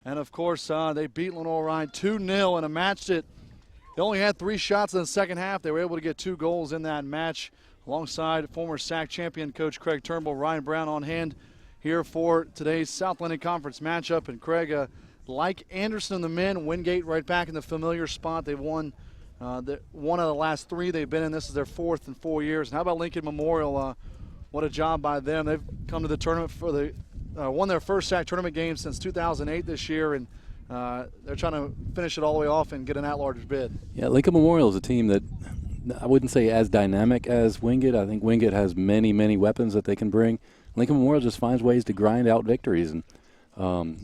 And, of course, they beat Lenore-Ryan 2-0 in a match that they only had 3 shots in the second half. They were able to get 2 goals in that match alongside former SAC champion Coach Craig Turnbull. Ryan Brown on hand here for today's South Atlantic Conference matchup. And, Craig, like Anderson and the men, Wingate right back in the familiar spot. They've won one of the last 3 they've been in. This is their 4th in 4 years. And how about Lincoln Memorial? What a job by them. They've come to the tournament for the won their first SAC tournament game since 2008 this year, and they're trying to finish it all the way off and get an at-large bid. Yeah, Lincoln Memorial is a team that I wouldn't say as dynamic as Wingate. I think Wingate has many, many weapons that they can bring. Lincoln Memorial just finds ways to grind out victories, and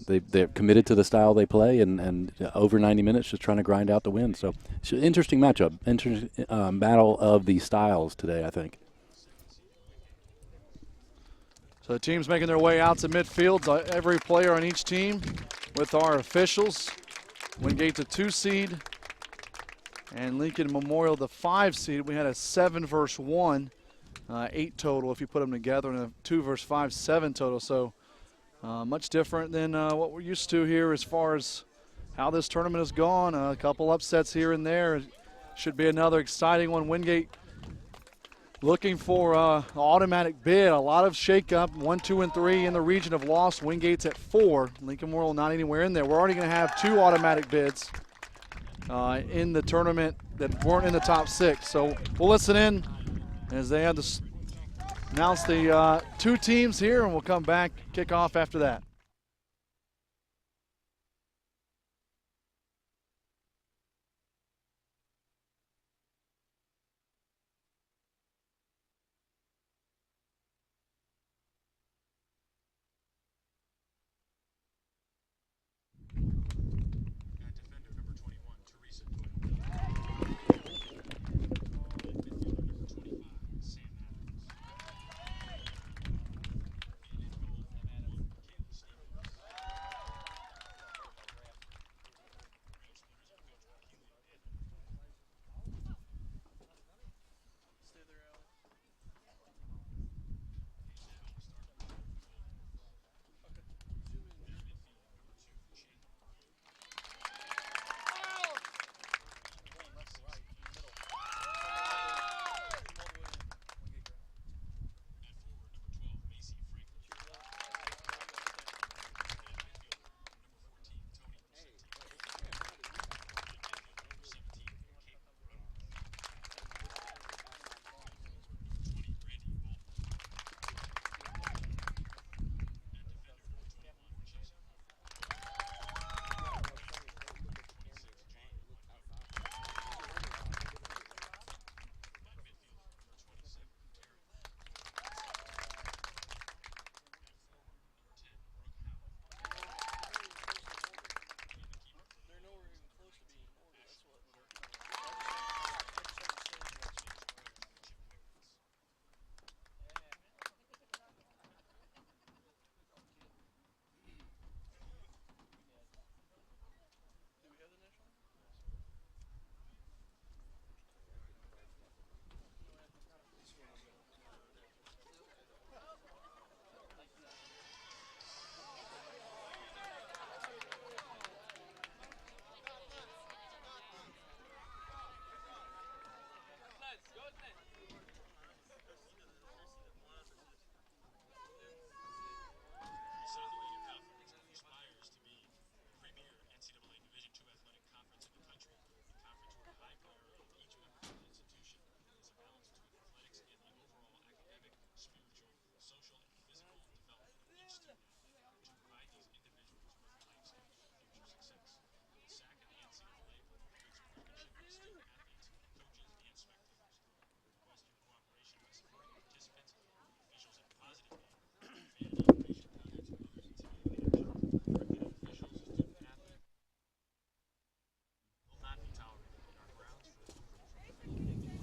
they're committed to the style they play, and over 90 minutes just trying to grind out the win. So it's an interesting matchup, interesting battle of the styles today, I think. So the team's making their way out to midfield. Every player on each team with our officials. Wingate the 2 seed and Lincoln Memorial the 5 seed. We had a 7 versus 1, 8 total if you put them together, and a 2 versus 5, 7 total. So much different than what we're used to here as far as how this tournament has gone. A couple upsets here and there. Should be another exciting one. Wingate looking for an automatic bid. A lot of shakeup. 1, 2, and 3 in the region have lost. Wingate's at 4. Lincoln Memorial not anywhere in there. We're already going to have 2 automatic bids in the tournament that weren't in the top 6. So we'll listen in as they have to announce the 2 teams here, and we'll come back, kick off after that.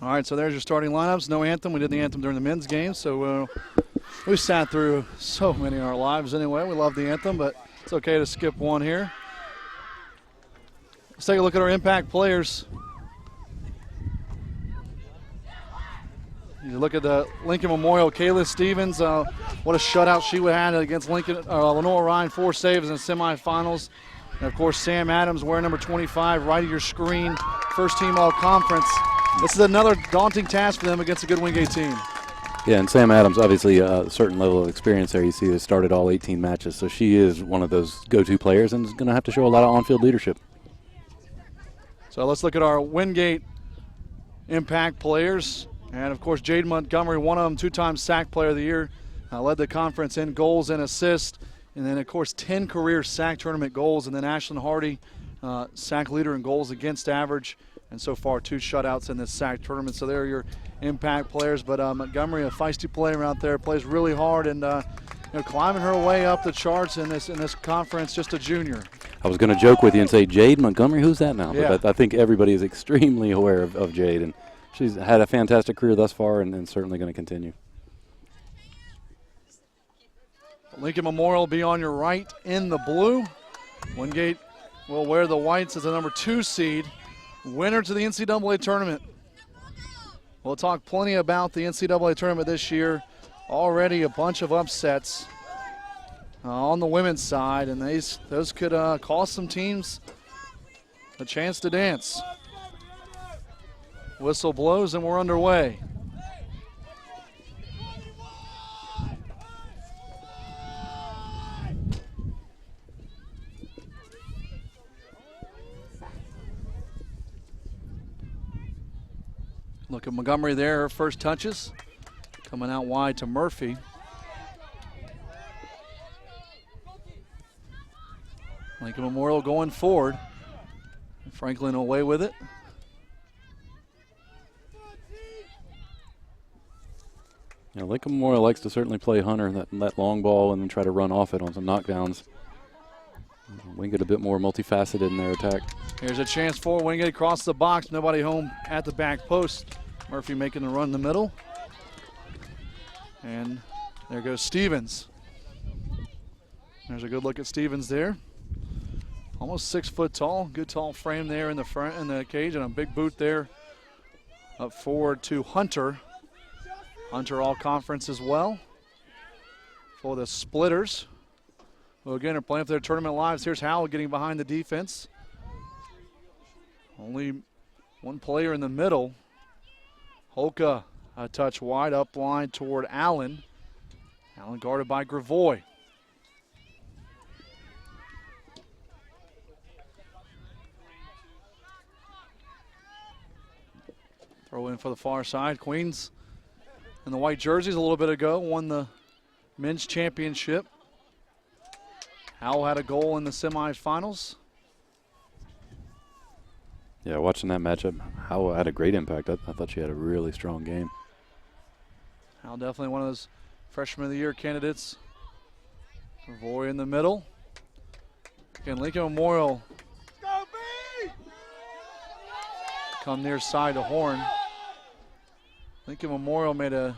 All right, so there's your starting lineups. No anthem. We did the anthem during the men's game, so we sat through so many in our lives anyway. We love the anthem, but it's okay to skip one here. Let's take a look at our impact players. You look at the Lincoln Memorial, Kayla Stevens. What a shutout she had against Lenore-Ryan. 4 saves in the semifinals. And of course, Sam Adams wearing number 25 right of your screen, first team all-conference. This is another daunting task for them against a good Wingate team. Yeah, and Sam Adams, obviously a certain level of experience there. You see has started all 18 matches, so she is one of those go-to players and is going to have to show a lot of on-field leadership. So let's look at our Wingate impact players. And, of course, Jade Montgomery, one of them, two-time SAC Player of the Year, led the conference in goals and assists. And then, of course, 10 career SAC tournament goals. And then Ashlyn Hardy, SAC leader in goals against average. And so far, 2 shutouts in this SAC tournament. So they're your impact players. But Montgomery, a feisty player out there, plays really hard and climbing her way up the charts in this conference, just a junior. I was going to joke with you and say, Jade Montgomery, who's that now? Yeah. But I think everybody is extremely aware of Jade. And she's had a fantastic career thus far and certainly going to continue. Lincoln Memorial will be on your right in the blue. Wingate will wear the whites as the number 2 seed. Winner to the NCAA tournament. We'll talk plenty about the NCAA tournament this year. Already a bunch of upsets on the women's side, and those could cost some teams a chance to dance. Whistle blows and we're underway. Look at Montgomery there, her first touches. Coming out wide to Murphy. Lincoln Memorial going forward. Franklin away with it. Yeah, Lincoln Memorial likes to certainly play Hunter that long ball and then try to run off it on some knockdowns. Wingate a bit more multifaceted in their attack. Here's a chance for Wingate across the box. Nobody home at the back post. Murphy making the run in the middle. And there goes Stevens. There's a good look at Stevens there. Almost 6 foot tall. Good tall frame there in the front in the cage, and a big boot there up forward to Hunter. Hunter all conference as well for the Splitters, who again are playing for their tournament lives. Here's Howell getting behind the defense. Only one player in the middle. Holka a touch wide up line toward Allen. Allen guarded by Gravoy. Throw in for the far side. Queens in the white jerseys a little bit ago won the men's championship. Howell had a goal in the semifinals. Yeah, watching that matchup, Howell had a great impact. I thought she had a really strong game. Howell definitely one of those freshman of the year candidates. Gravoy in the middle. Again, Lincoln Memorial come near side to Horn. Lincoln Memorial made a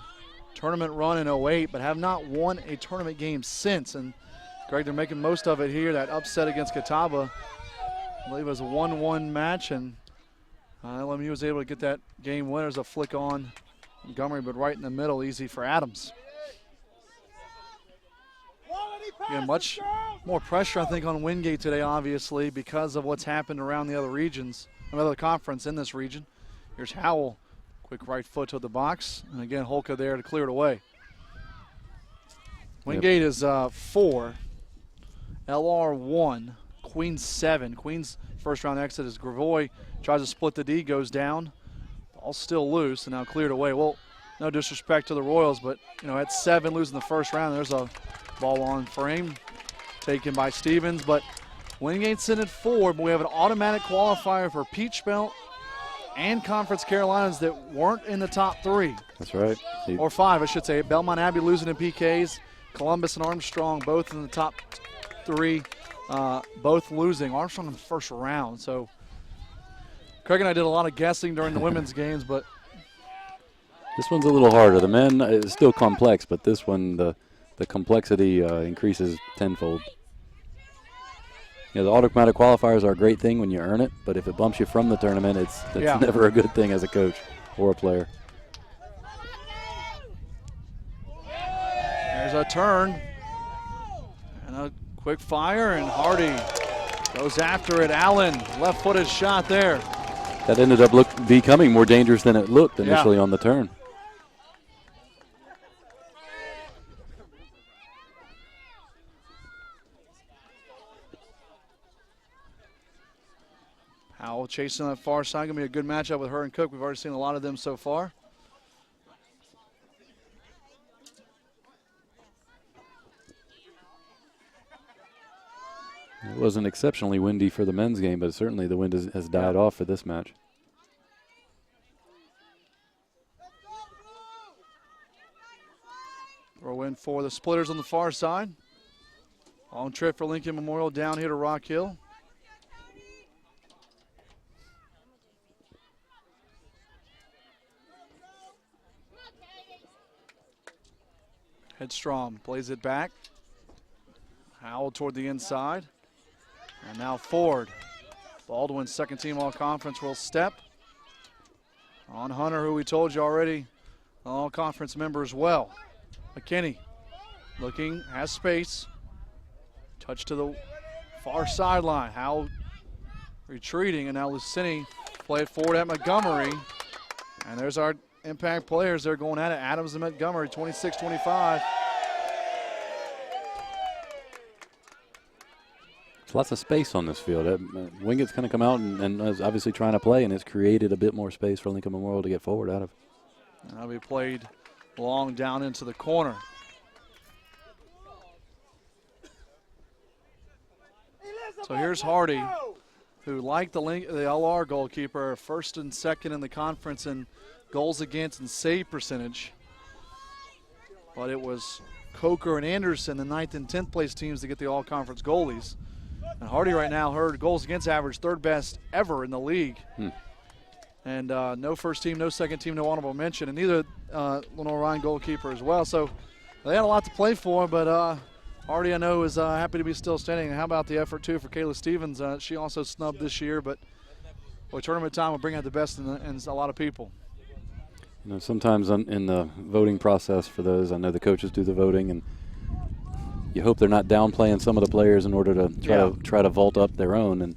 tournament run in 08, but have not won a tournament game since. And Greg, they're making most of it here. That upset against Catawba, I believe it was a 1-1 match, and LMU was able to get that game winner as a flick on Montgomery, but right in the middle, easy for Adams. Again, much more pressure, I think, on Wingate today, obviously, because of what's happened around the other regions, another conference in this region. Here's Howell, quick right foot to the box, and again, Holka there to clear it away. Wingate is 4, LR 1, Queens 7. Queens first round exit is Gravoy, tries to split the D, goes down. Ball still loose and now cleared away. Well, no disrespect to the Royals, but at 7 losing the first round, there's a ball on frame taken by Stevens. But Wingate's in at 4, but we have an automatic qualifier for Peach Belt and Conference Carolinas that weren't in the top 3. That's right. Or 5, I should say. Belmont Abbey losing in PKs. Columbus and Armstrong both in the top 3, both losing. Armstrong in the first round. So Craig and I did a lot of guessing during the women's games, but this one's a little harder. The men is still complex, but this one, the complexity increases tenfold. The automatic qualifiers are a great thing when you earn it, but if it bumps you from the tournament, it's never a good thing as a coach or a player. There's a turn and a quick fire, and Hardy Goes after it. Allen, left-footed shot there. That ended up becoming more dangerous than it looked initially on the turn. Howell chasing on that far side. Going to be a good matchup with her and Cook. We've already seen a lot of them so far. It wasn't exceptionally windy for the men's game, but certainly the wind has died off for this match. Throw in for the splitters on the far side. Long trip for Lincoln Memorial down here to Rock Hill. Headstrom plays it back. Howell toward the inside. And now Ford. Baldwin's second team all-conference will step on Hunter, who we told you already, an all-conference member as well. McKinney looking, has space. Touch to the far sideline. Howell retreating, and now Lucini play it forward at Montgomery. And there's our impact players. They're going at it. Adams and Montgomery, 26-25. Lots of space on this field. Wingate's going to come out and is obviously trying to play, and it's created a bit more space for Lincoln Memorial to get forward out of. And that'll be played long down into the corner. So here's Hardy, who, like the LR goalkeeper, first and second in the conference in goals against and save percentage. But it was Coker and Anderson, the 9th and 10th place teams, to get the all-conference goalies. And Hardy right now, her goals against average, third best ever in the league. And no first team, no second team, no honorable mention, and neither Lenore Ryan goalkeeper as well. So they had a lot to play for, but Hardy, I know, is happy to be still standing. And how about the effort, too, for Kayla Stevens? She also snubbed this year, but boy, tournament time will bring out the best in a lot of people. You know, sometimes in the voting process for those, I know the coaches do the voting, and you hope they're not downplaying some of the players in order to try to vault up their own, and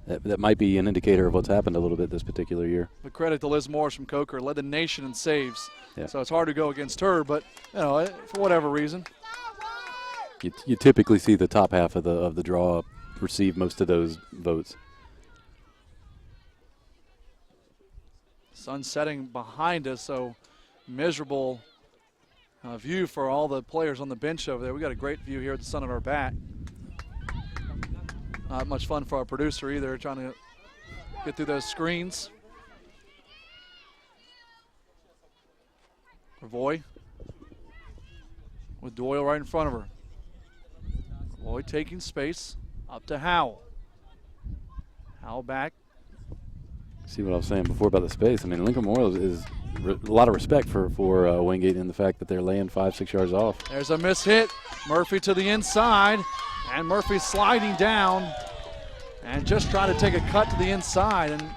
that might be an indicator of what's happened a little bit this particular year. But credit to Liz Morris from Coker, led the nation in saves, so it's hard to go against her, but you know, for whatever reason. You typically see the top half of the draw receive most of those votes. Sun setting behind us, so miserable view for all the players on the bench over there. We got a great view here with the sun at our back. Not much fun for our producer either, trying to get through those screens. Ravoy with Doyle right in front of her. Ravoy taking space up to Howell. Howell back. See what I was saying before about the space. I mean, Lincoln Memorial is a lot of respect for Wingate in the fact that they're laying 5-6 yards off. There's a miss hit. Murphy to the inside, and Murphy sliding down and just trying to take a cut to the inside. And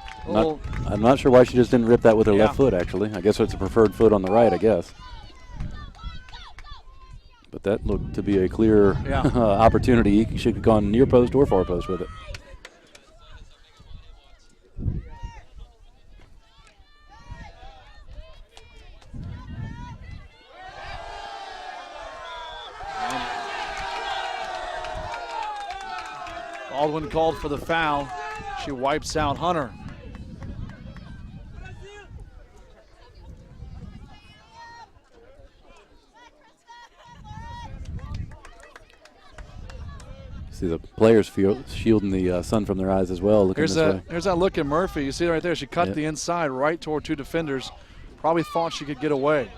I'm not sure why she just didn't rip that with her left foot, actually. I guess it's a preferred foot on the right, I guess. But that looked to be a clear opportunity. He should have gone near post or far post with it. Baldwin called for the foul. She wipes out Hunter. See the players shielding the sun from their eyes as well. Looking Here's this way. Here's that look at Murphy. You see it right there. She cut the inside right toward two defenders. Probably thought she could get away.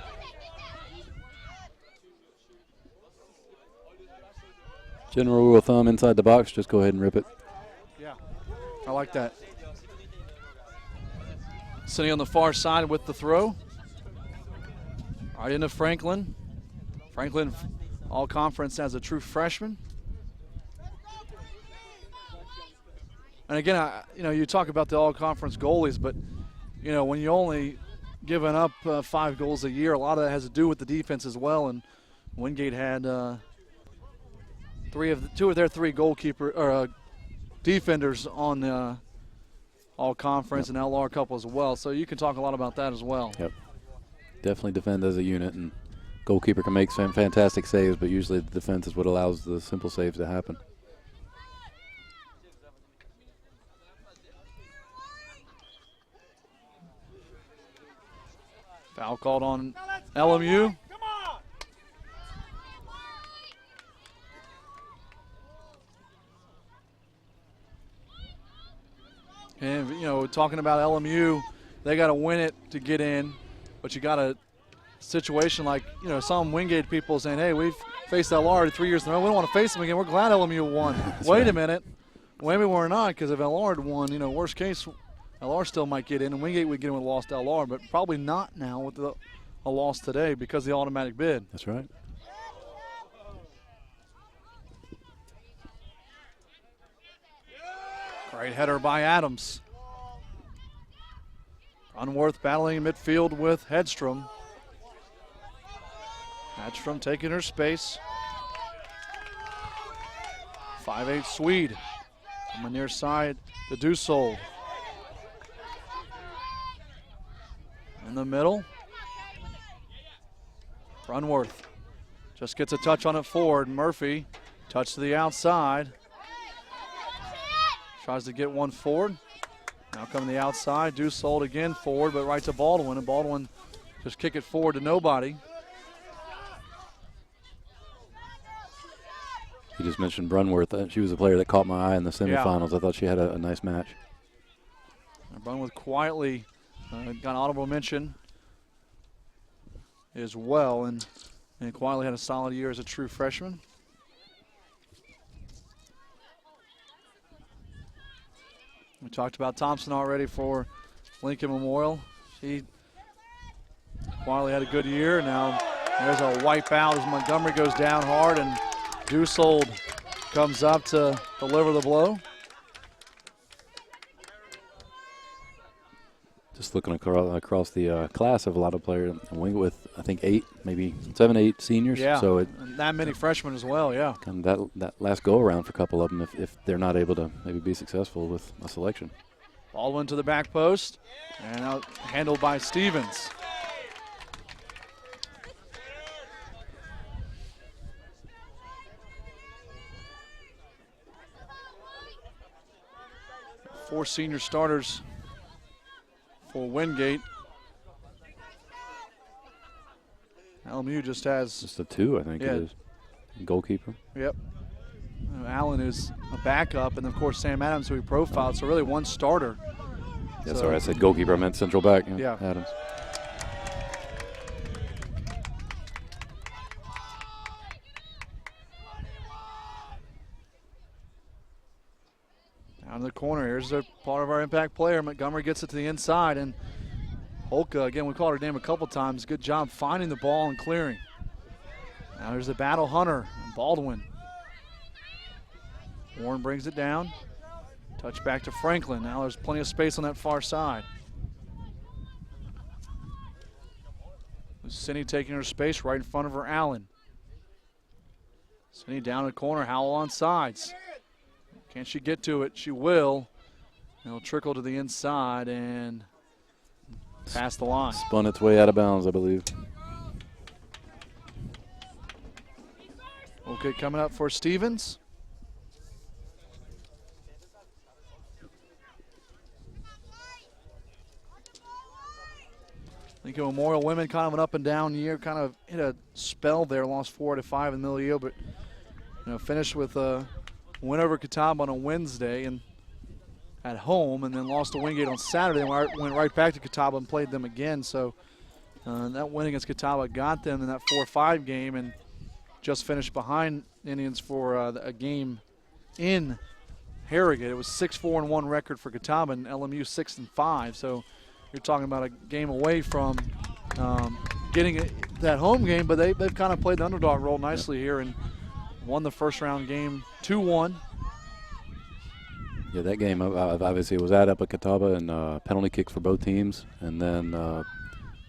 General rule of thumb, inside the box, just go ahead and rip it. Yeah, I like that. Cindy on the far side with the throw. Right into Franklin. Franklin all conference as a true freshman. And again, you talk about the all conference goalies, but when you only giving up 5 goals a year, a lot of that has to do with the defense as well. And Wingate had 2 of their 3 defenders on the all-conference and LR couple as well. So you can talk a lot about that as well. Yep. Definitely defend as a unit, and goalkeeper can make some fantastic saves, but usually the defense is what allows the simple saves to happen. Foul called on LMU. And, you know, talking about LMU, they got to win it to get in, but you got a situation like, you know, some Wingate people saying, hey, we've faced LR 3 years in a row. We don't want to face them again. We're glad LMU won. Wait a minute. Maybe we're not, because if LR had won, you know, worst case, LR still might get in, and Wingate would get in with lost LR, but probably not now with a loss today because of the automatic bid. That's right. Great header by Adams. Unworth battling in midfield with Hedstrom. Hedstrom taking her space. 5'8" Swede. On the near side, the Dussold. In the middle. Unworth just gets a touch on it forward. Murphy, touch to the outside. Tries to get one forward. Now coming the outside. Dussold again forward, but right to Baldwin, and Baldwin just kick it forward to nobody. You just mentioned Brunworth. She was a player that caught my eye in the semifinals. I thought she had a nice match. Brunworth quietly got an honorable mention as well, and quietly had a solid year as a true freshman. We talked about Thompson already for Lincoln Memorial. She quietly had a good year. Now there's a wipeout as Montgomery goes down hard, and Dussold comes up to deliver the blow. Just looking across the class of a lot of players, Wingate with I think 8, maybe 7, 8 seniors. Yeah, so and that many freshmen as well. Yeah, kind of that last go around for a couple of them if they're not able to maybe be successful with a selection. Baldwin to the back post, and out handled by Stevens. Four senior starters for Wingate. LMU just has just a 2, I think it is. Goalkeeper. Yep. Allen is a backup, and of course Sam Adams, who we profiled, so really one starter. Yeah, sorry, I said goalkeeper. I meant central back. Yeah. Adams. Down in the corner, here's a part of our impact player. Montgomery gets it to the inside, and Holka, again, we called her name a couple times. Good job finding the ball and clearing. Now there's the battle Hunter and Baldwin. Warren brings it down. Touch back to Franklin. Now there's plenty of space on that far side. Cindy taking her space right in front of her, Allen. Cindy down in the corner, Howell on sides. Can she get to it? She will. It'll trickle to the inside and past the line. Spun its way out of bounds, I believe. Okay, coming up for Stevens. Lincoln Memorial women kind of an up and down year, kind of hit a spell there, lost 4 out of 5 in the middle of the year, but finished with a win over Catawba on a Wednesday and at home, and then lost to Wingate on Saturday and went right back to Catawba and played them again. So that win against Catawba got them in that 4-5 game, and just finished behind Indians for a game in Harrogate. It was 6-4-1 record for Catawba and LMU 6-5. So you're talking about a game away from getting that home game, but they've kind of played the underdog role nicely here and won the first round game 2-1. Yeah, that game obviously was at Catawba, and penalty kicks for both teams, and then a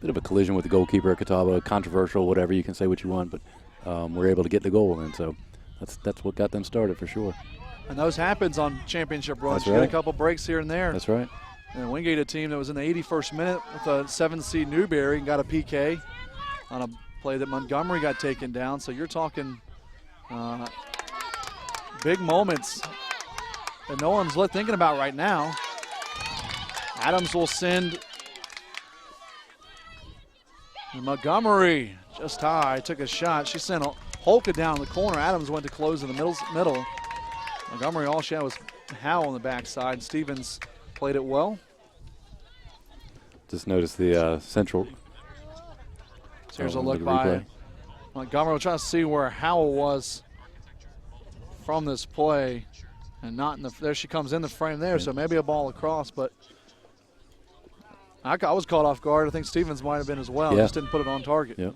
bit of a collision with the goalkeeper at Catawba, controversial, whatever, you can say what you want, but we're able to get the goal, and so that's what got them started for sure. And those happens on championship runs. That's You right. get a couple breaks here and there. That's right. And Wingate, a team that was in the 81st minute with a 7th seed Newberry and got a PK on a play that Montgomery got taken down. So you're talking big moments that no one's thinking about right now. Adams will send Montgomery just high, took a shot. She sent Holka down the corner. Adams went to close in the middle. Montgomery, all she had was Howe on the backside. Stevens played it well. Just noticed the central. So here's a Oh, look the by replay. Montgomery. We're trying to see where Howell was from this play, and not in the. There she comes in the frame there. So maybe a ball across, but I was caught off guard. I think Stevens might have been as well. Yeah. Just didn't put it on target. Yep.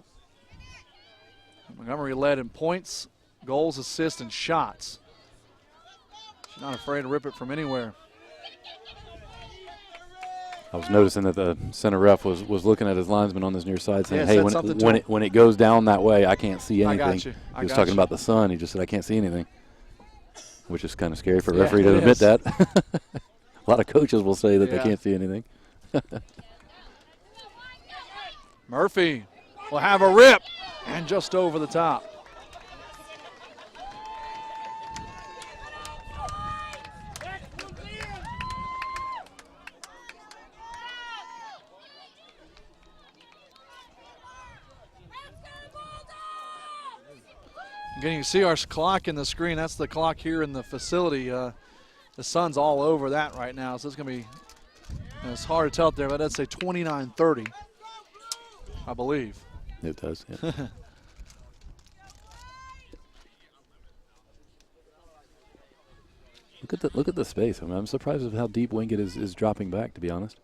Montgomery led in points, goals, assists, and shots. She's not afraid to rip it from anywhere. I was noticing that the center ref was looking at his linesman on this near side saying, Yeah, hey, said something to him. when it goes down that way, I can't see I anything. got you. I He was got talking you. about the sun. He just said, I can't see anything, which is kind of scary for a Yeah, referee to it admit is. that. A lot of coaches will say that Yeah. they can't see anything. Murphy will have a rip and just over the top. Again, you can see our clock in the screen. That's the clock here in the facility. The sun's all over that right now, so it's going to be, it's hard to tell up there, but I'd say 29:30, I believe. It does, yeah. Look at the space. I mean, I'm surprised with how deep Wingate is dropping back, to be honest.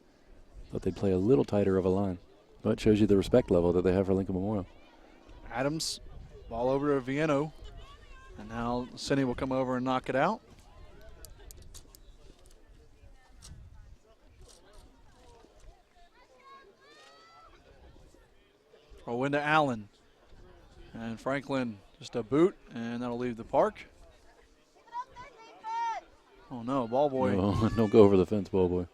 Thought they'd play a little tighter of a line. But it shows you the respect level that they have for Lincoln Memorial. Adams, ball over to Vieno. And now Cindy will come over and knock it out. Throw into Allen. And Franklin, just a boot, and that'll leave the park. Oh no, ball boy. No, don't go over the fence, ball boy.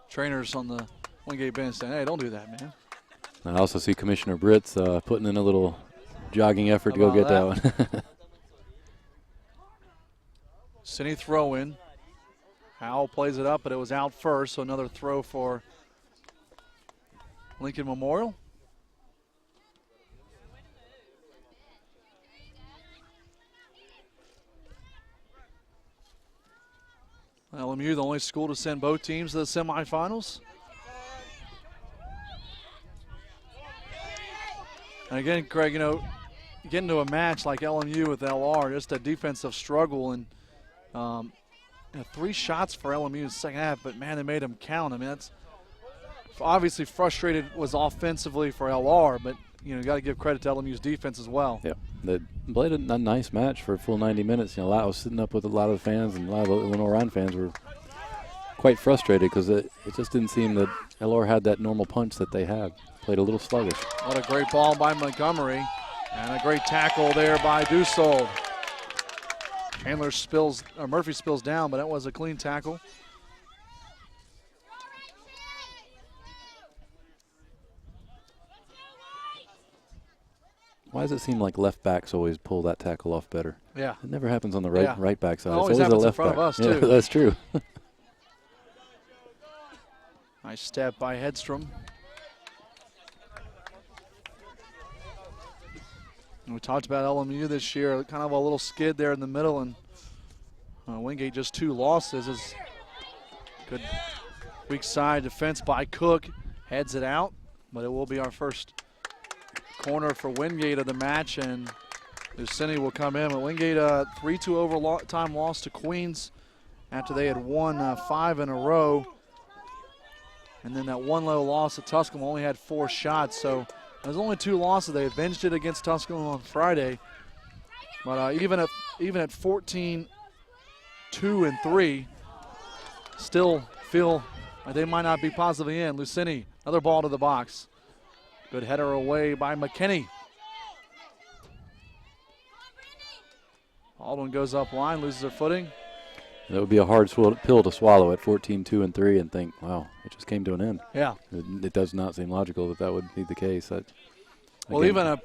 Trainers on the Wingate bench saying, hey, don't do that, man. I also see Commissioner Britz putting in a little jogging effort to go How get about that one. Cindy throw in. Howell plays it up, but it was out first, so another throw for Lincoln Memorial. LMU, the only school to send both teams to the semifinals. And again, Craig, you know, getting to a match like LMU with LR, just a defensive struggle, and 3 shots for LMU in the second half, but man, they made them count. I mean, that's obviously frustrated was offensively for LR, but you know, you got to give credit to LMU's defense as well. Yeah, they played a nice match for a full 90 minutes. You know, I was sitting up with a lot of the fans, and a lot of the Illinois Ryan fans were quite frustrated because it just didn't seem that LR had that normal punch that they had. Played a little sluggish. What a great ball by Montgomery, and a great tackle there by Dussault. Murphy spills down, but that was a clean tackle. Why does it seem like left backs always pull that tackle off better? Yeah. It never happens on the Yeah. right back side. It It's always always the happens in left front back. of us, Yeah, too. that's true. Nice step by Hedstrom. And we talked about LMU this year, kind of a little skid there in the middle, and Wingate just 2 losses. Is good weak side defense by Cook, heads it out, but it will be our first corner for Wingate of the match, and Lucini will come in. But Wingate 3-2 overtime loss to Queens after they had won 5 in a row. And then that one low loss at Tusculum, only had 4 shots. So there's only 2 losses. They avenged it against Tusculum on Friday. But even at 14-2-3, still feel like they might not be positively in. Lucini, another ball to the box. Good header away by McKinney. Baldwin goes up line, loses her footing. That would be a hard pill to swallow at 14-2-3 and think, wow, it just came to an end. Yeah. It does not seem logical that would be the case. Well, even a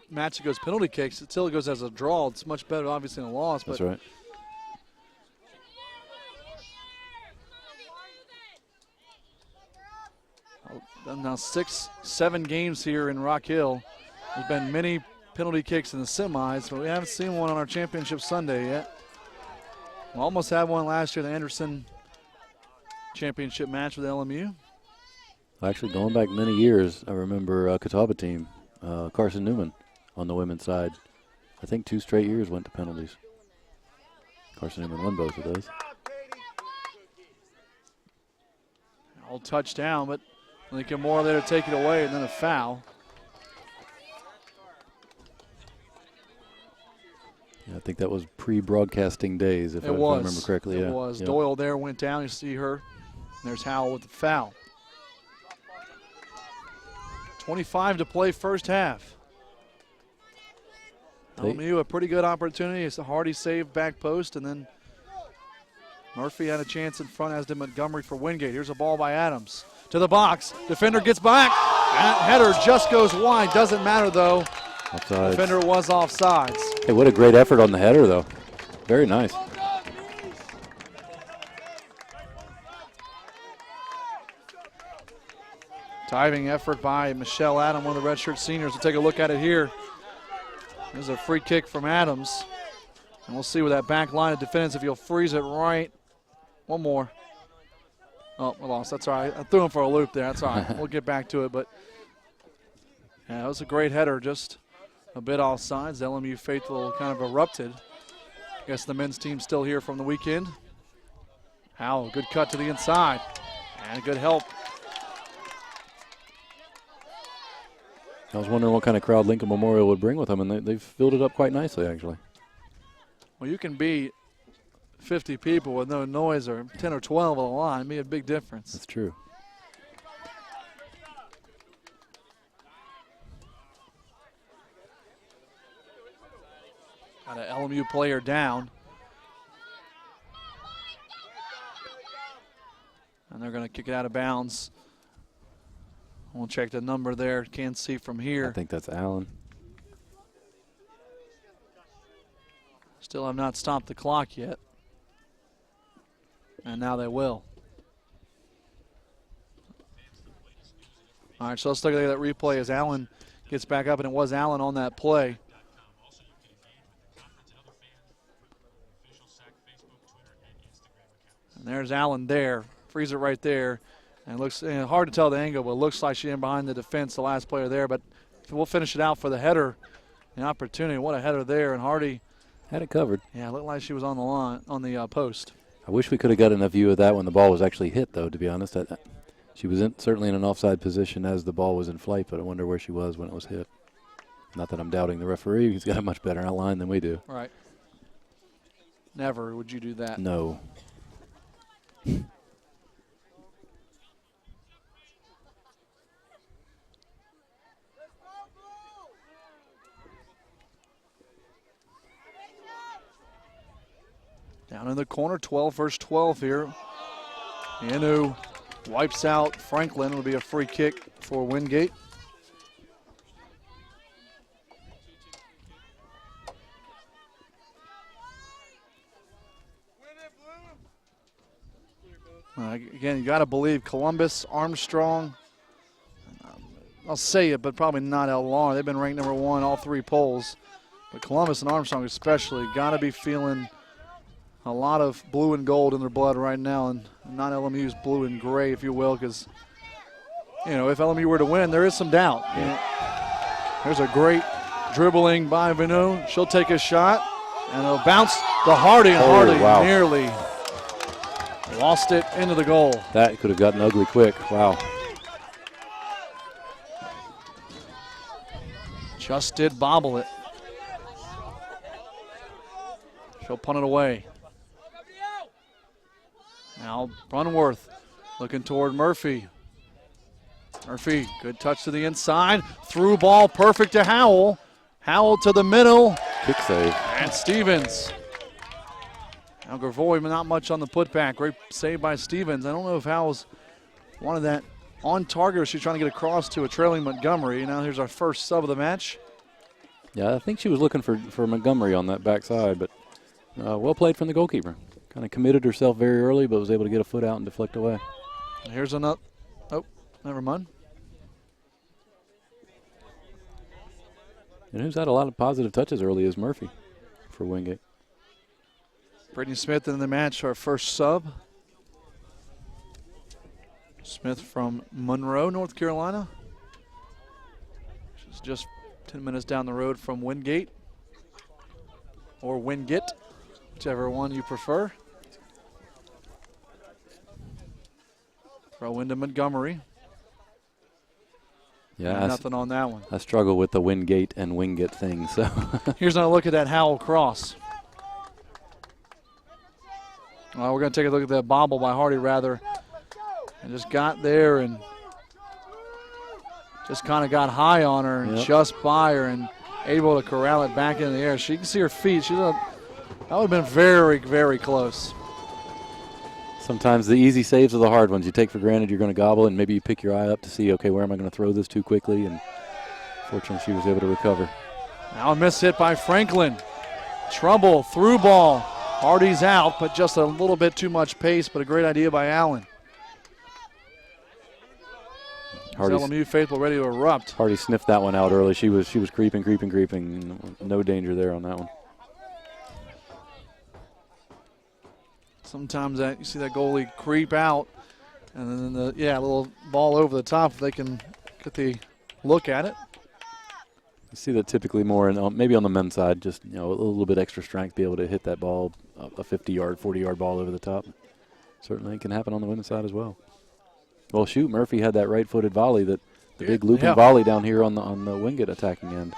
match that goes penalty kicks, it still goes as a draw. It's much better, obviously, than a loss. That's right. Now 6-7 games here in Rock Hill. There's been many penalty kicks in the semis, but we haven't seen one on our championship Sunday yet. We almost had one last year, the Anderson championship match with LMU. Actually, going back many years, I remember Catawba team, Carson Newman on the women's side. I think 2 straight years went to penalties. Carson Newman won both of those. All touchdown, but Lincoln Moore there to take it away, and then a foul. Yeah, I think that was pre-broadcasting days, if I remember correctly. It was. Yeah. Doyle there went down. You see her. And there's Howell with the foul. 25 to play first half. LMU a pretty good opportunity. It's a Hardy save back post, and then Murphy had a chance in front, as did Montgomery for Wingate. Here's a ball by Adams to the box. Defender gets back. That header just goes wide. Doesn't matter, though. Offsides. Defender was offsides. Hey, what a great effort on the header, though. Very nice. Diving effort by Michelle Adam, one of the redshirt seniors. We'll take a look at it here. There's a free kick from Adams. And we'll see with that back line of defense if he'll freeze it right. One more. Oh, we lost. That's all right. I threw him for a loop there. That's all right. We'll get back to it. But, yeah, it was a great header. Just a bit offsides. The LMU faithful kind of erupted. I guess the men's team's still here from the weekend. Howell, good cut to the inside. And good help. I was wondering what kind of crowd Lincoln Memorial would bring with them, and they've filled it up quite nicely, actually. Well, you can beat 50 people with no noise, or 10 or 12 on the line. It'd be a big difference. That's true. Got an LMU player down. And they're going to kick it out of bounds. We'll check the number there. Can't see from here. I think that's Allen. Still have not stopped the clock yet. And now they will. All right, so let's look at that replay as Allen gets back up, and it was Allen on that play. And there's Allen there. Freeze it right there. And it looks hard to tell the angle, but it looks like she's in behind the defense, the last player there. But we'll finish it out for the header. An opportunity. What a header there. And Hardy had it covered. Yeah, it looked like she was on the line, on the post. I wish we could have gotten a view of that when the ball was actually hit, though, to be honest. She was certainly in an offside position as the ball was in flight, but I wonder where she was when it was hit. Not that I'm doubting the referee. He's got a much better outline than we do. Right. Never would you do that. No. Down in the corner, 12 versus 12 here. Inu wipes out Franklin. It'll be a free kick for Wingate. Again, you got to believe Columbus, Armstrong, I'll say it, but probably not how long. They've been ranked number 1 all 3 polls. But Columbus and Armstrong especially got to be feeling a lot of blue and gold in their blood right now, and not LMU's blue and gray, if you will, because, you know, if LMU were to win, there is some doubt. There's a great dribbling by Vanu. She'll take a shot, and it'll bounce to Hardy, and Hardy nearly lost it into the goal. That could have gotten ugly quick. Wow. Just did bobble it. She'll punt it away. Now Brunworth looking toward Murphy. Murphy, good touch to the inside. Through ball, perfect to Howell. Howell to the middle, kick save. And Stevens. Now Gravoy, not much on the putback. Great save by Stevens. I don't know if Howells wanted that on target or she's trying to get across to a trailing Montgomery. Now here's our first sub of the match. Yeah, I think she was looking for Montgomery on that backside, but well played from the goalkeeper. Kind of committed herself very early, but was able to get a foot out and deflect away. Here's another. Oh, never mind. And who's had a lot of positive touches early is Murphy for Wingate. Brittany Smith in the match, our first sub. Smith from Monroe, North Carolina. She's just 10 minutes down the road from Wingate. Or Wingate, whichever one you prefer. Throw into Montgomery. Yeah, nothing on that one. I struggle with the Wingate and Wingate thing. So here's another look at that Howell cross. Well, we're going to take a look at that bobble by Hardy rather. And just got there and just kind of got high on her and just by her and able to corral it back in the air. She can see her feet. That would have been very, very close. Sometimes the easy saves are the hard ones. You take for granted you're going to gobble, and maybe you pick your eye up to see, okay, where am I going to throw this too quickly? And fortunately, she was able to recover. Now a miss hit by Franklin. Trouble, through ball. Hardy's out, but just a little bit too much pace, but a great idea by Allen. LMU faithful ready to erupt. Hardy sniffed that one out early. She was creeping. No danger there on that one. Sometimes you see that goalie creep out, and then a little ball over the top if they can get the look at it. You see that typically more, maybe on the men's side, just a little bit extra strength, be able to hit that ball, a 50-yard, 40-yard ball over the top. Certainly it can happen on the women's side as well. Well, shoot, Murphy had that right-footed volley, the big looping volley down here on the Wingate attacking end.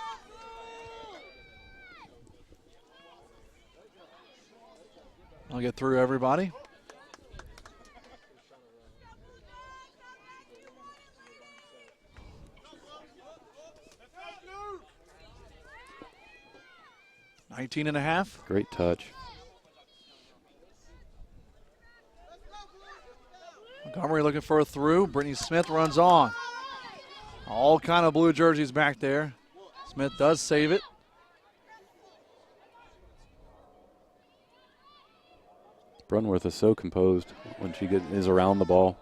I'll get through everybody. .5. Great touch. Montgomery looking for a through. Brittany Smith runs on. All kind of blue jerseys back there. Smith does save it. Brunworth is so composed when she is around the ball.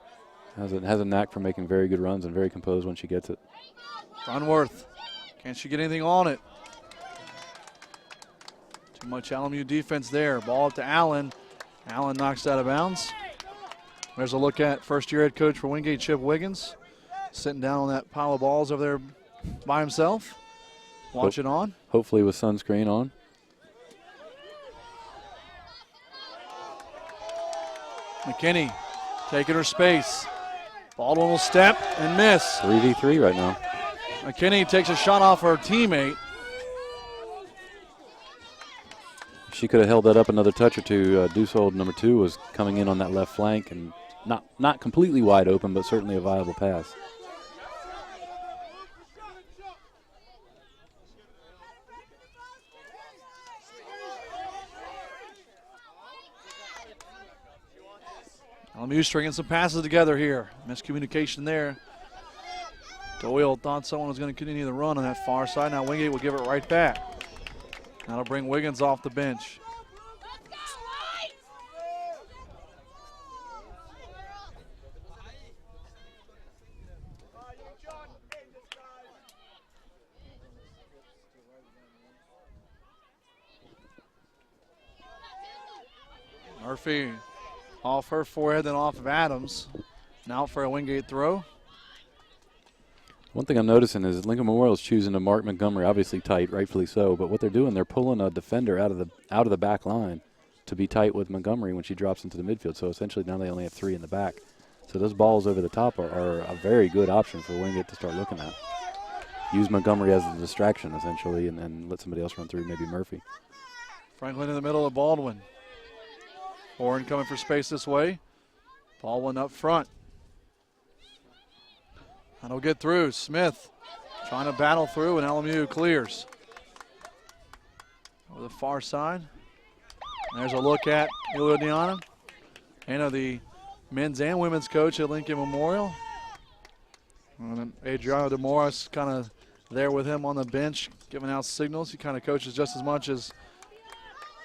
Has a knack for making very good runs and very composed when she gets it. Brunworth, can't she get anything on it? Too much LMU defense there. Ball up to Allen. Allen knocks it out of bounds. There's a look at first-year head coach for Wingate, Chip Wiggins, sitting down on that pile of balls over there by himself, watching on. Hopefully with sunscreen on. McKinney taking her space. Baldwin will step and miss. 3v3 right now. McKinney takes a shot off her teammate. She could have held that up another touch or two. Dussault, number 2, was coming in on that left flank and not completely wide open, but certainly a viable pass. LMU stringing some passes together here. Miscommunication there. Doyle thought someone was going to continue the run on that far side. Now Wingate will give it right back. That'll bring Wiggins off the bench. Murphy off her forehead, then off of Adams. Now for a Wingate throw. One thing I'm noticing is Lincoln Memorial is choosing to mark Montgomery, obviously tight, rightfully so. But what they're doing, they're pulling a defender out of the back line to be tight with Montgomery when she drops into the midfield. So essentially now they only have 3 in the back. So those balls over the top are a very good option for Wingate to start looking at. Use Montgomery as a distraction essentially, and then let somebody else run through, maybe Murphy. Franklin in the middle of Baldwin. Horn coming for space this way. Baldwin up front. That'll get through. Smith trying to battle through, and LMU clears. over the far side. There's a look at Ilio Diana, the men's and women's coach at Lincoln Memorial. And then Adriano De Morris kind of there with him on the bench, giving out signals. He kind of coaches just as much as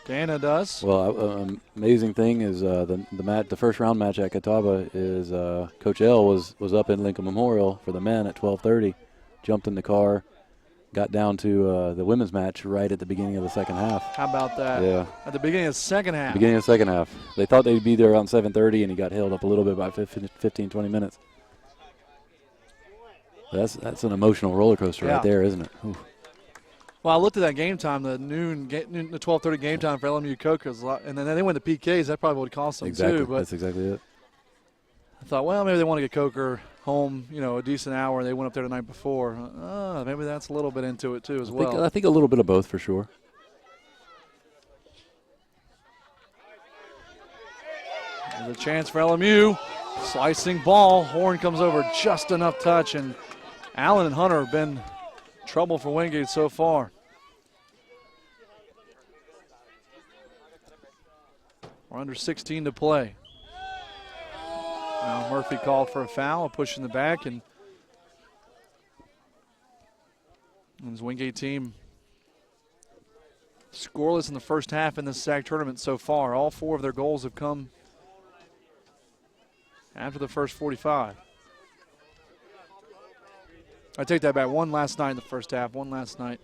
Dana does. Well, amazing thing is the first round match at Catawba is Coach L was up in Lincoln Memorial for the men at 12:30, jumped in the car, got down to the women's match right at the beginning of the second half. How about that? Yeah. At the beginning of the second half. Beginning of the second half. They thought they'd be there around 7:30, and he got held up a little bit by 15, 20 minutes. That's an emotional roller coaster right there, isn't it? Ooh. Well, I looked at that game time, the 12:30 game time for LMU Cocos, and then they went to PKs. That probably would cost them exactly. too. But that's exactly it. I thought, well, maybe they want to get Coker home, a decent hour. They went up there the night before. Maybe that's a little bit into it too as well. I think a little bit of both for sure. There's a chance for LMU. Slicing ball. Horn comes over just enough touch, and Allen and Hunter have been trouble for Wingate so far. We're under 16 to play. Now Murphy called for a foul, a push in the back, and his Wingate team scoreless in the first half in this SAC tournament so far. All 4 of their goals have come after the first 45. I take that back. 1 last night in the first half. 1 last night.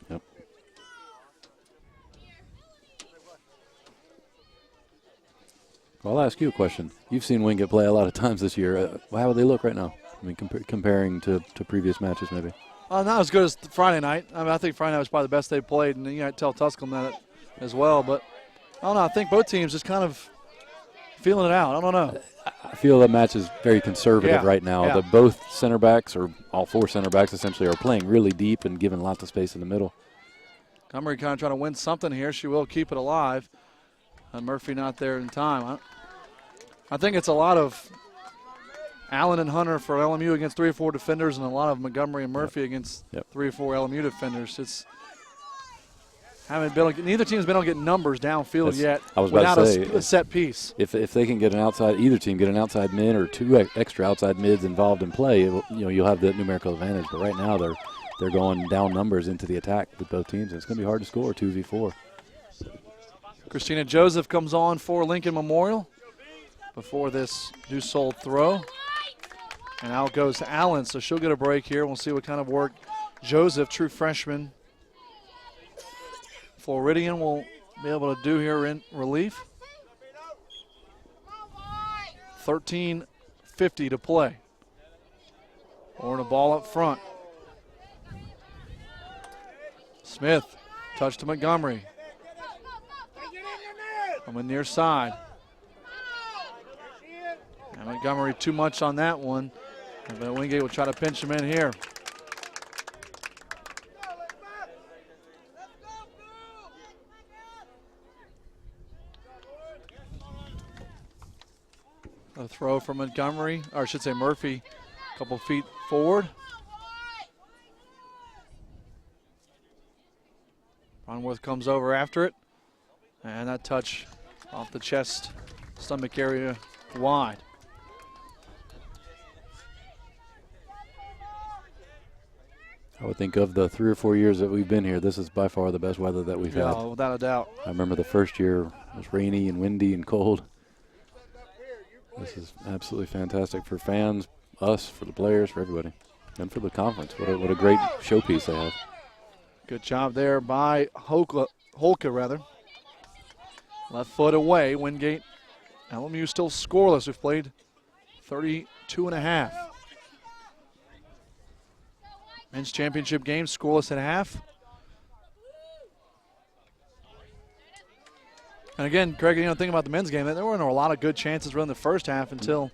Yep. Well, I'll ask you a question. You've seen Wingate play a lot of times this year. How would they look right now? I mean, comparing to previous matches, maybe. Not as good as Friday night. I think Friday night was probably the best they played, and you got to tell Tusculum that as well. But I don't know. I think both teams just kind of feeling it out. I don't know. I feel that match is very conservative right now. Yeah. Both center backs, or all 4 center backs essentially, are playing really deep and giving lots of space in the middle. Montgomery kind of trying to win something here. She will keep it alive. Murphy not there in time. I think it's a lot of Allen and Hunter for LMU against 3 or 4 defenders, and a lot of Montgomery and Murphy against 3 or 4 LMU defenders. Neither team's been able to get numbers downfield yet without a set piece. If they can get either team get an outside mid or 2 extra outside mids involved in play, you'll have the numerical advantage. But right now they're going down numbers into the attack with both teams, and it's going to be hard to score 2v4. Christina Joseph comes on for Lincoln Memorial before this Dussault throw. And out goes to Allen, so she'll get a break here. We'll see what kind of work Joseph, true freshman, Floridian, will be able to do here in relief. 13:50 to play. Or a ball up front. Smith, touch to Montgomery. On the near side. And Montgomery too much on that one. But Wingate will try to pinch him in here. A throw from Montgomery, or I should say Murphy, a couple feet forward. Ronworth comes over after it. And that touch off the chest, stomach area wide. I would think of the 3 or 4 years that we've been here, this is by far the best weather that we've had. Yeah, without a doubt. I remember the first year was rainy and windy and cold. This is absolutely fantastic for fans, us, for the players, for everybody, and for the conference. What a great showpiece they have. Good job there by Holka. Left foot away. Wingate. LMU still scoreless. We've played 32 and a half. Men's championship game scoreless at half. And again, Craig, thinking about the men's game, there weren't a lot of good chances really in the first half until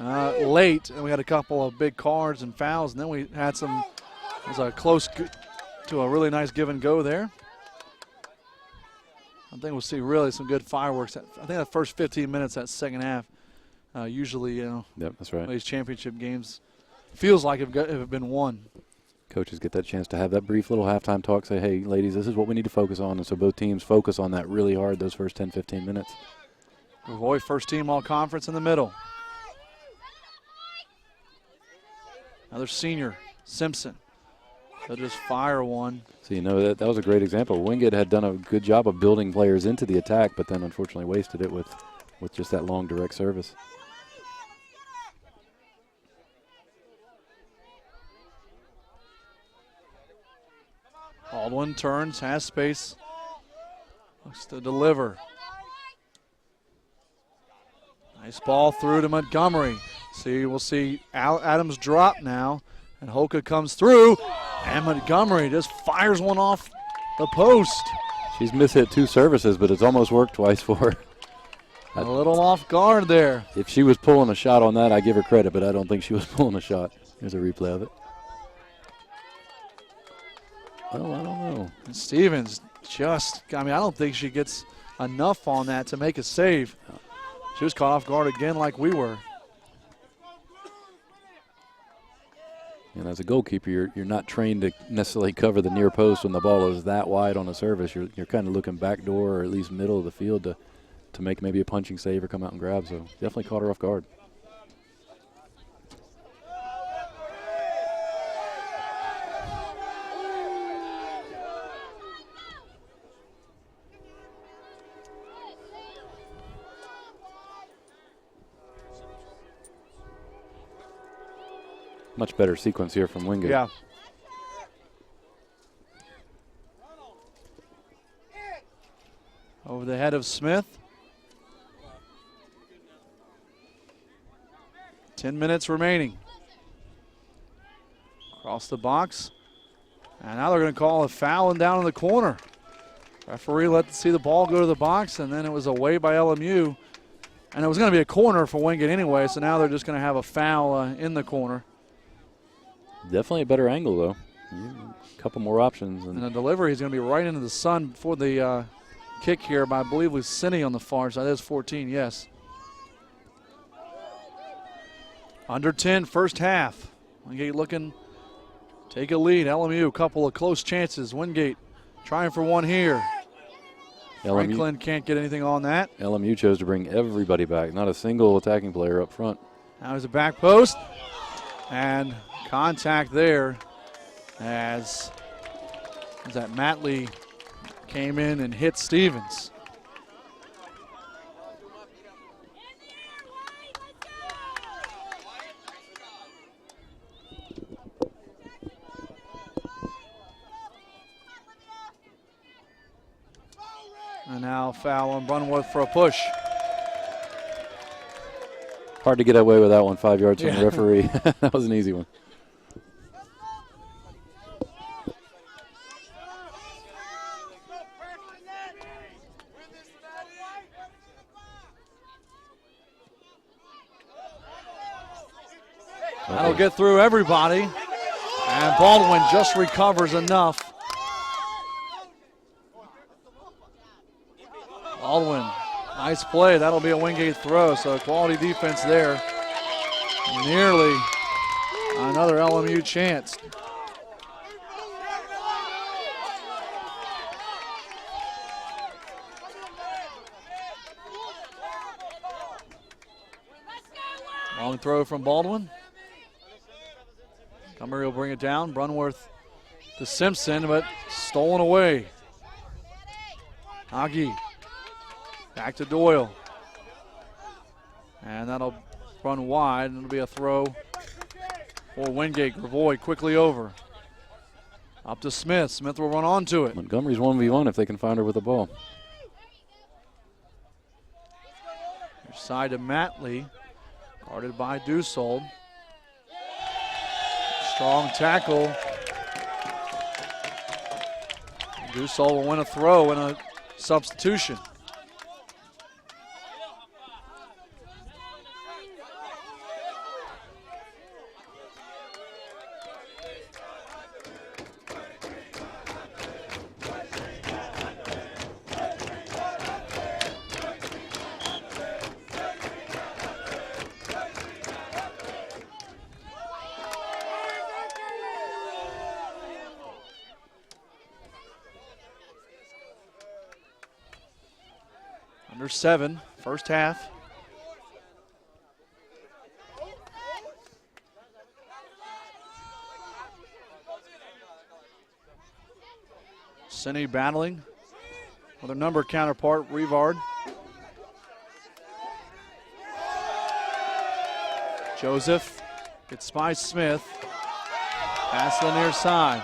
late. And we had a couple of big cards and fouls, and then we had it was a close to a really nice give and go there. I think we'll see really some good fireworks. I think the first 15 minutes, that second half, usually, Yep, that's right. These championship games feels like have been won. Coaches get that chance to have that brief little halftime talk, say, hey, ladies, this is what we need to focus on. And so both teams focus on that really hard those first 10, 15 minutes. Gravois first team all-conference in the middle. Another senior, Simpson. They'll just fire one. So, you know, that was a great example. Wingate had done a good job of building players into the attack, but then unfortunately wasted it with just that long direct service. Baldwin turns, has space, looks to deliver. Nice ball through to Montgomery. We'll see Adams drop now, and Hoka comes through, and Montgomery just fires one off the post. She's mishit 2 services, but it's almost worked twice for her. A little off guard there. If she was pulling a shot on that, I give her credit, but I don't think she was pulling a shot. Here's a replay of it. Well, I don't know. And Stevens I don't think she gets enough on that to make a save. She was caught off guard again like we were. And as a goalkeeper, you're not trained to necessarily cover the near post when the ball is that wide on a service. You're kind of looking back door or at least middle of the field to make maybe a punching save or come out and grab. So definitely caught her off guard. Much better sequence here from Wingate. Yeah. Over the head of Smith. 10 minutes remaining. Across the box. And now they're going to call a foul and down in the corner. Referee let see the ball go to the box, and then it was away by LMU. And it was going to be a corner for Wingate anyway, so now they're just going to have a foul in the corner. Definitely a better angle, though. A couple more options. And the delivery is going to be right into the sun before the kick here by, I believe, it was Cindy on the far side. That's 14, yes. Under 10, first half. Wingate looking to take a lead. LMU, a couple of close chances. Wingate trying for one here. Franklin can't get anything on that. LMU chose to bring everybody back, not a single attacking player up front. Now there's a back post. And contact there as that Matley came in and hit Stevens. And now foul on Brunworth for a push. Hard to get away with that one, 5 yards from the referee. That was an easy one. That'll get through everybody. And Baldwin just recovers enough. Baldwin, nice play. That'll be a Wingate throw, so quality defense there. Nearly another LMU chance. Long throw from Baldwin. Montgomery will bring it down. Brunworth to Simpson, but stolen away. Hagi back to Doyle. And that'll run wide, and it'll be a throw for Wingate. Gravois quickly over. Up to Smith. Smith will run onto it. Montgomery's 1v1 if they can find her with the ball. Side to Matley. Guarded by Dusold. Strong tackle. Dusold will win a throw and a substitution. Under 7, first half. Cine battling with her number counterpart, Revard. Joseph gets by Smith. Pass to the near side.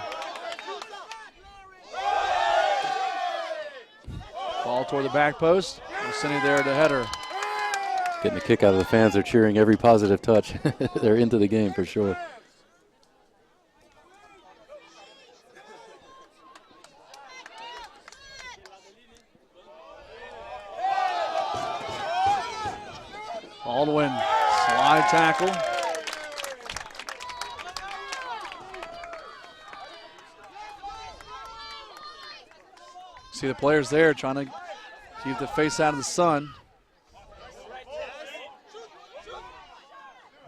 Ball toward the back post. Cine there to header. Getting a kick out of the fans. They're cheering every positive touch. They're into the game for sure. Baldwin, slide tackle. See the players there trying to keep the face out of the sun.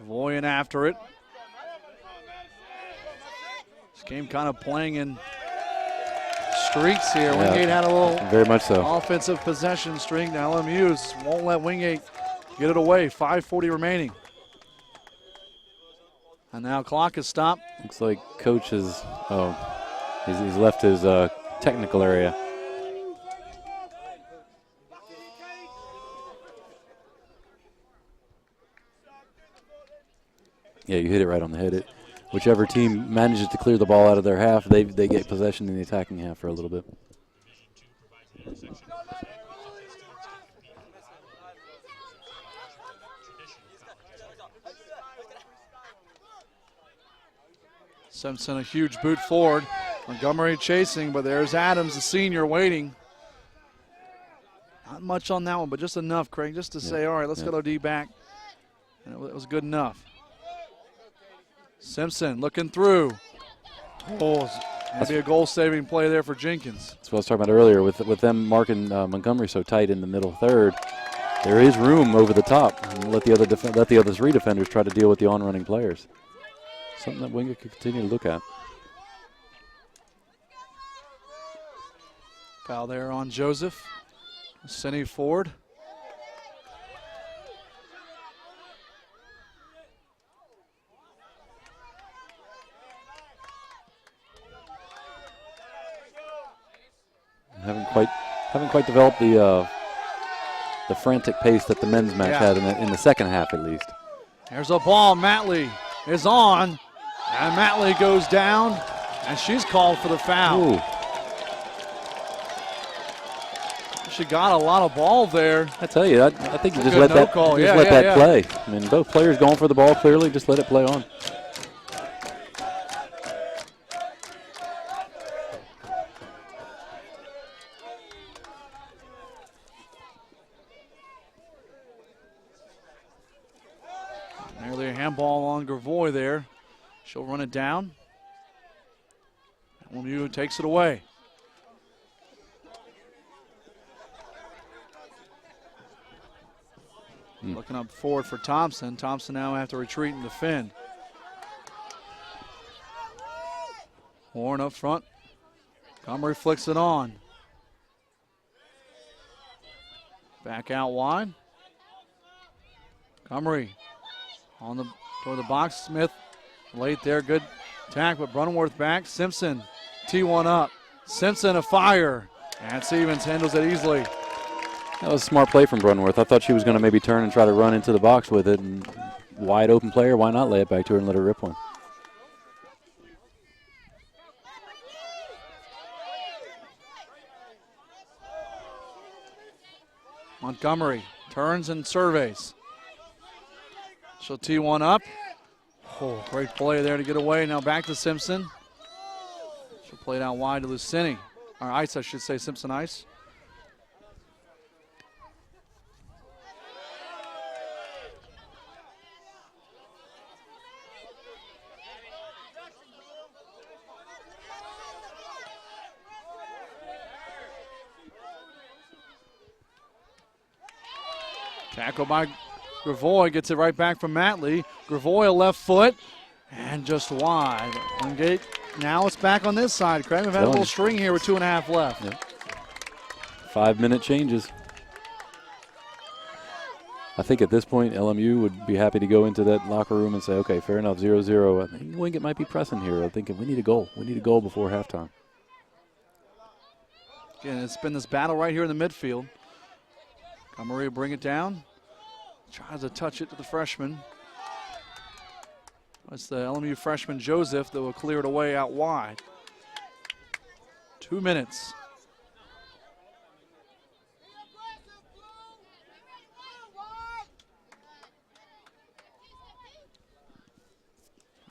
Voying after it. This game kind of playing in streaks here. Yeah, Wingate had a little very much so offensive possession streak. Now LMU's won't let Wingate get it away. 5:40 remaining. And now clock is stopped. Looks like coach is, he's left his technical area. Yeah, you hit it right on the head. Whichever team manages to clear the ball out of their half, they get possession in the attacking half for a little bit. Simpson a huge boot forward. Montgomery chasing, but there's Adams, the senior, waiting. Not much on that one, but just enough, Craig, just to say, all right, let's get our D back. And it was good enough. Simpson looking through. Oh, maybe a goal-saving play there for Jenkins. That's what I was talking about earlier with them marking Montgomery so tight in the middle third. There is room over the top. And let the other 3 defenders try to deal with the on-running players. Something that Wingate could continue to look at. Foul there on Joseph. Cine forward. Haven't quite developed the frantic pace that the men's match had in the second half at least. There's a ball. Matley is on, and Matley goes down, and she's called for the foul. Ooh. She got a lot of ball there. I tell you, I think you just let that play. I mean, both players going for the ball clearly. Just let it play on. Nearly a handball on Gravoy there. She'll run it down. LMU takes it away. Looking up forward for Thompson. Thompson now have to retreat and defend. Horn up front. Montgomery flicks it on. Back out wide. Montgomery toward the box. Smith late there. Good attack, but Brunworth back. Simpson, T1 up. Simpson a fire. And Stevens handles it easily. That was a smart play from Brunworth. I thought she was going to maybe turn and try to run into the box with it. And wide open player, why not lay it back to her and let her rip one? Montgomery turns and surveys. She'll T1 up. Oh, great play there to get away. Now back to Simpson. She'll play it out wide to Lucini. Or Ice, I should say, Simpson Ice. Tackle by Gravoy, gets it right back from Matley. Gravoy a left foot and just wide. Wingate, now it's back on this side. Craig, we've had a little string here with 2.5 left. Yep. 5-minute changes. I think at this point, LMU would be happy to go into that locker room and say, okay, fair enough, 0-0. I think Wingate might be pressing here. I'm thinking we need a goal. We need a goal before halftime. Again, it's been this battle right here in the midfield. Montgomery will bring it down. Tries to touch it to the freshman. It's the LMU freshman Joseph that will clear it away out wide. 2 minutes.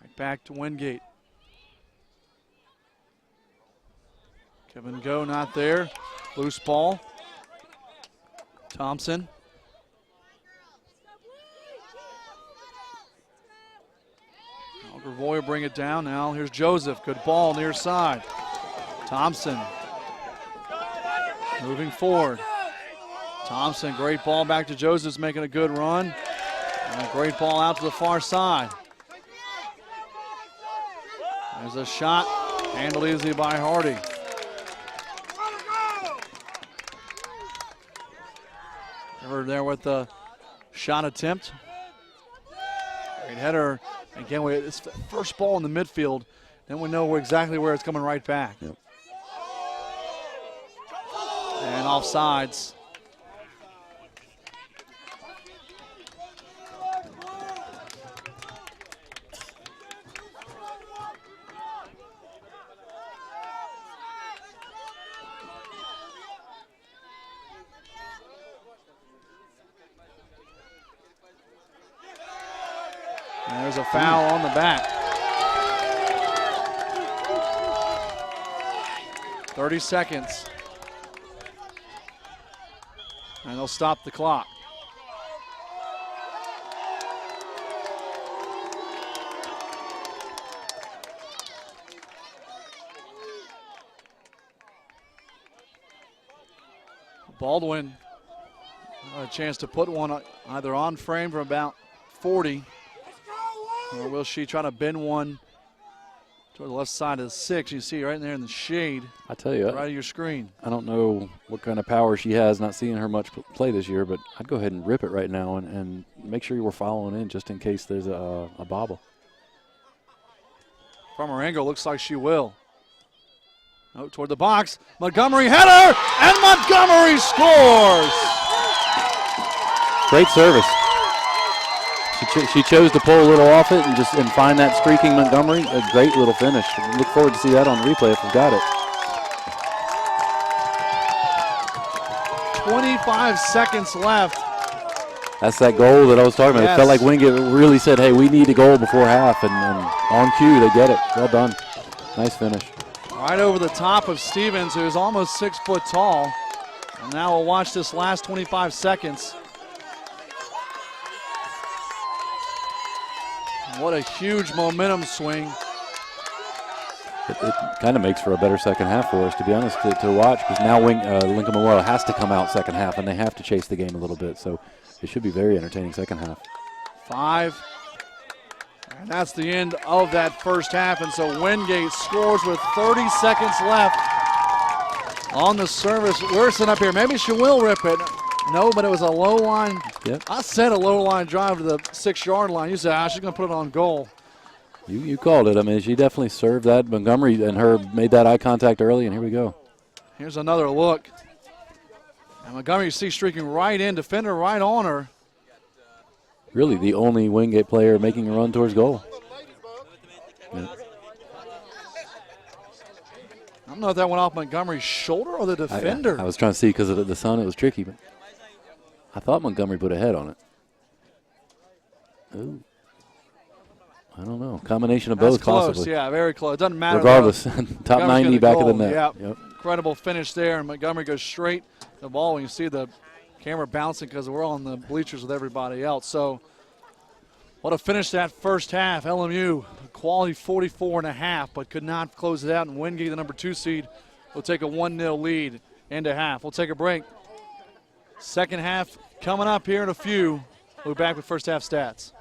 Right back to Wingate. Kevin Go not there. Loose ball. Thompson. Gravoy will bring it down now. Here's Joseph. Good ball near side. Thompson moving forward. Thompson, great ball back to Joseph's making a good run. And a great ball out to the far side. There's a shot. Handled easily by Hardy. Ever there with the shot attempt. Great header. Again, it's the first ball in the midfield, then we know exactly where it's coming right back. Yep. And offsides. And there's a foul on the back. 30 seconds. And they'll stop the clock. Baldwin a chance to put one either on frame from about 40, or will she try to bend one toward the left side of the 6? You see right there in the shade. I tell you, right of your screen. I don't know what kind of power she has, not seeing her much play this year, but I'd go ahead and rip it right now and make sure you were following in just in case there's a bobble. From her angle, looks like she will. Out toward the box. Montgomery header, and Montgomery scores. Great service. She chose to pull a little off it and find that streaking Montgomery. A great little finish. Look forward to see that on replay if we've got it. 25 seconds left. That's that goal that I was talking about. Yes. It felt like Wingate really said, hey, we need a goal before half, and on cue, they get it. Well done. Nice finish. Right over the top of Stevens, who's almost 6 foot tall. And now we'll watch this last 25 seconds. What a huge momentum swing. It kind of makes for a better second half for us, to be honest, to watch, because now Lincoln Memorial has to come out second half, and they have to chase the game a little bit. So it should be very entertaining second half. 5. And that's the end of that first half. And so Wingate scores with 30 seconds left on the service. Wilson up here. Maybe she will rip it. No, but it was a low line. Yep. I said a low line drive to the 6-yard line. You said, she's going to put it on goal. You called it. I mean, she definitely served that. Montgomery and her made that eye contact early, and here we go. Here's another look. And Montgomery, you see streaking right in, defender right on her. Really the only Wingate player making a run towards goal. Yeah. I don't know if that went off Montgomery's shoulder or the defender. I was trying to see because of the sun. It was tricky, but I thought Montgomery put a head on it. Ooh. I don't know. Combination of That's both, close, possibly. Yeah, very close. It doesn't matter. Regardless, top 90 back of the net. Yep. Incredible finish there, and Montgomery goes straight to the ball. And you see the camera bouncing because we're on the bleachers with everybody else. So what a finish that first half. LMU, quality 44.5, but could not close it out. And Wingate, the number 2 seed, will take a 1-0 lead into half. We'll take a break. Second half coming up here in a few. We'll be back with first half stats.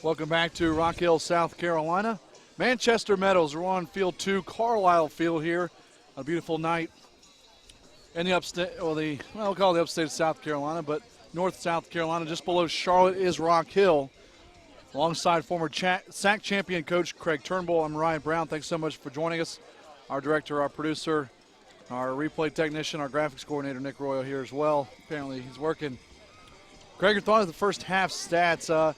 Welcome back to Rock Hill, South Carolina. Manchester Meadows, we're on Field 2, Carlisle Field here. A beautiful night in the upstate, we'll call it the upstate of South Carolina, but North South Carolina. Just below Charlotte is Rock Hill. Alongside former SAC champion coach Craig Turnbull, I'm Ryan Brown. Thanks so much for joining us. Our director, our producer, our replay technician, our graphics coordinator, Nick Royal, here as well. Apparently he's working. Craig, your thought of the first half stats.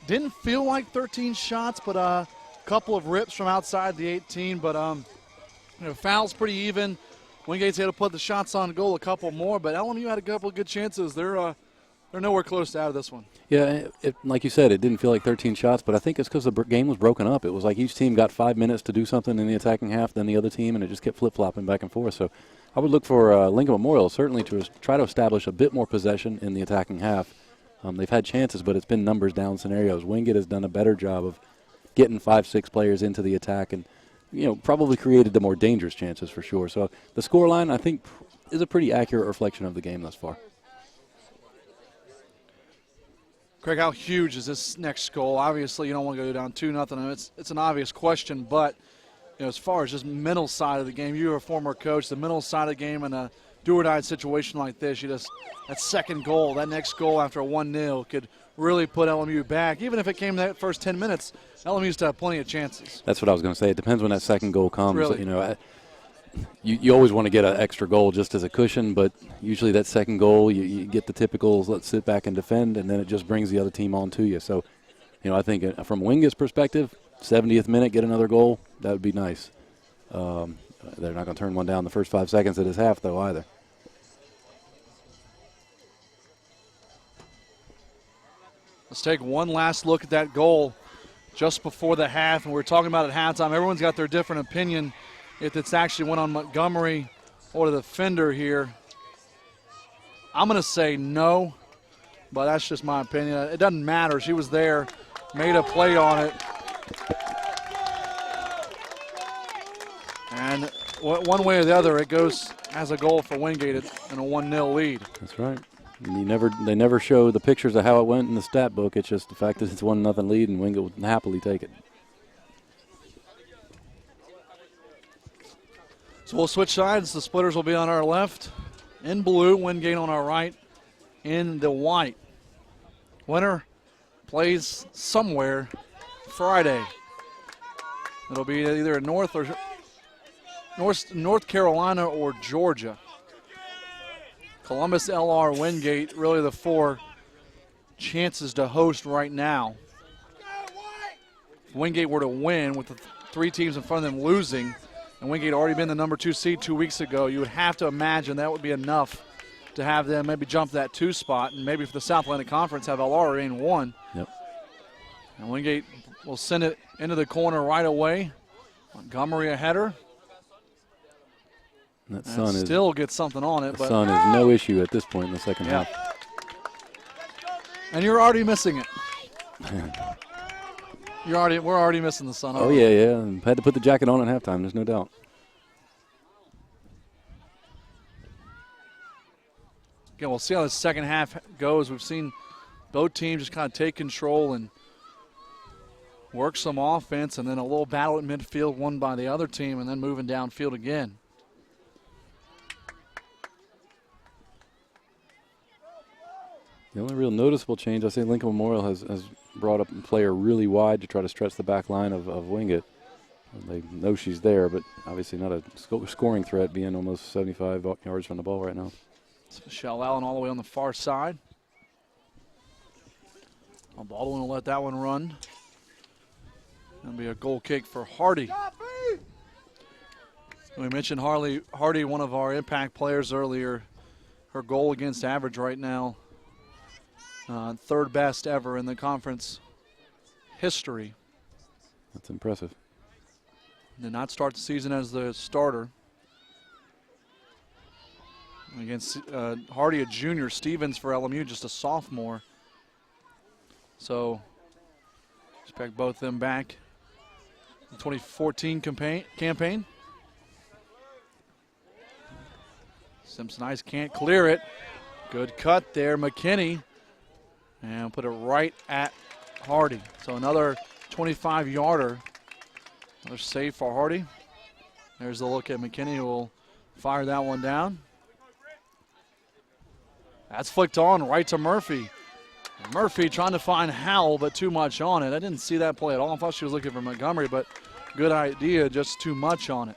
Didn't feel like 13 shots, but a couple of rips from outside the 18. But fouls pretty even. Wingate's able to put the shots on goal, a couple more, but LMU had a couple of good chances. They're nowhere close to out of this one. Yeah, like you said, it didn't feel like 13 shots, but I think it's because the game was broken up. It was like each team got 5 minutes to do something in the attacking half, then the other team, and it just kept flip-flopping back and forth. So I would look for Lincoln Memorial certainly to try to establish a bit more possession in the attacking half. They've had chances, but it's been numbers down scenarios. Wingate has done a better job of getting 5-6 players into the attack and, probably created the more dangerous chances for sure. So the scoreline, I think, is a pretty accurate reflection of the game thus far. Craig, how huge is this next goal? Obviously, you don't want to go down 2-0. It's an obvious question, but as far as just mental side of the game, you're a former coach. The mental side of the game in a do-or-die situation like this, that second goal, that next goal after a 1-0 could really put LMU back. Even if it came in that first 10 minutes, LMU used to have plenty of chances. That's what I was going to say. It depends when that second goal comes. Really? You always want to get an extra goal just as a cushion, but usually that second goal, you get the typicals, let's sit back and defend, and then it just brings the other team on to you. So, I think from Wingate's perspective, 70th minute, get another goal, that would be nice. They're not going to turn one down the first 5 seconds of this half, though, either. Let's take one last look at that goal just before the half, and we're talking about at halftime. Everyone's got their different opinion if it's actually went on Montgomery or the defender here. I'm going to say no, but that's just my opinion. It doesn't matter. She was there, made a play on it. And one way or the other, it goes as a goal for Wingate in a 1-0 lead. That's right. And they never show the pictures of how it went in the stat book. It's just the fact that it's 1-0 lead, and Wingate would happily take it. So we'll switch sides. The splitters will be on our left in blue, Wingate on our right in the white. Winner plays somewhere Friday. It'll be either North Carolina or Georgia. Columbus, LR, Wingate, really the four chances to host right now. If Wingate were to win with the three teams in front of them losing, and Wingate already been the number 2 seed 2 weeks ago, you would have to imagine that would be enough to have them maybe jump that 2 spot, and maybe for the South Atlantic Conference have LR in 1. Yep. And Wingate will send it into the corner right away. Montgomery a header. That sun still gets something on it. The sun is no issue at this point in the second half. And you're already missing it. We're already missing the sun. Oh yeah. And had to put the jacket on at halftime. There's no doubt. Again, we'll see how the second half goes. We've seen both teams just kind of take control and work some offense, and then a little battle at midfield won by the other team, and then moving downfield again. The only real noticeable change, I say Lincoln Memorial has brought up a player really wide to try to stretch the back line of Wingate. They know she's there, but obviously not a scoring threat, being almost 75 yards from the ball right now. It's Michelle Allen all the way on the far side. Baldwin will let that one run. That'll be a goal kick for Hardy. We mentioned Hardy, one of our impact players earlier. Her goal against average right now, third best ever in the conference history. That's impressive. Did not start the season as the starter. Against Hardy, a junior. Stevens for LMU, just a sophomore. So expect both of them back. The 2014 campaign. Simpson Ice can't clear it. Good cut there, McKinney. And put it right at Hardy. So another 25-yarder. Another save for Hardy. There's the look at McKinney, who will fire that one down. That's flicked on right to Murphy. Murphy trying to find Howell, but too much on it. I didn't see that play at all. I thought she was looking for Montgomery, but good idea, just too much on it.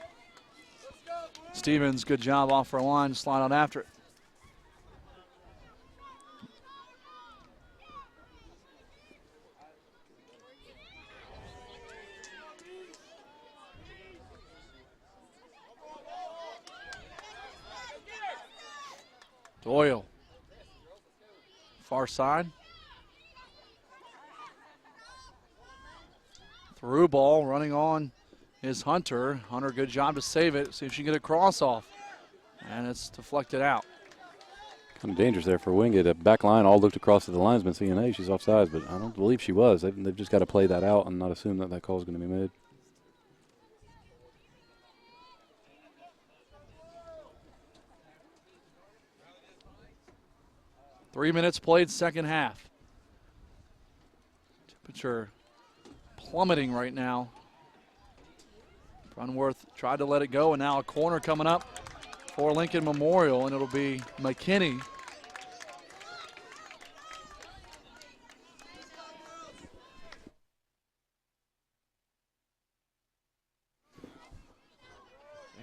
Stevens, good job off her line, slide out after it. Doyle. Far side. Through ball, running on is Hunter. Hunter, good job to save it. See if she can get a cross off. And it's deflected out. Kind of dangerous there for Wingate. The back line all looked across to the linesman saying, hey, she's offsides, but I don't believe she was. They've just got to play that out and not assume that that call is going to be made. Three minutes played, second half. Temperature plummeting right now. Brunworth tried to let it go, and now a corner coming up for Lincoln Memorial, and it'll be McKinney.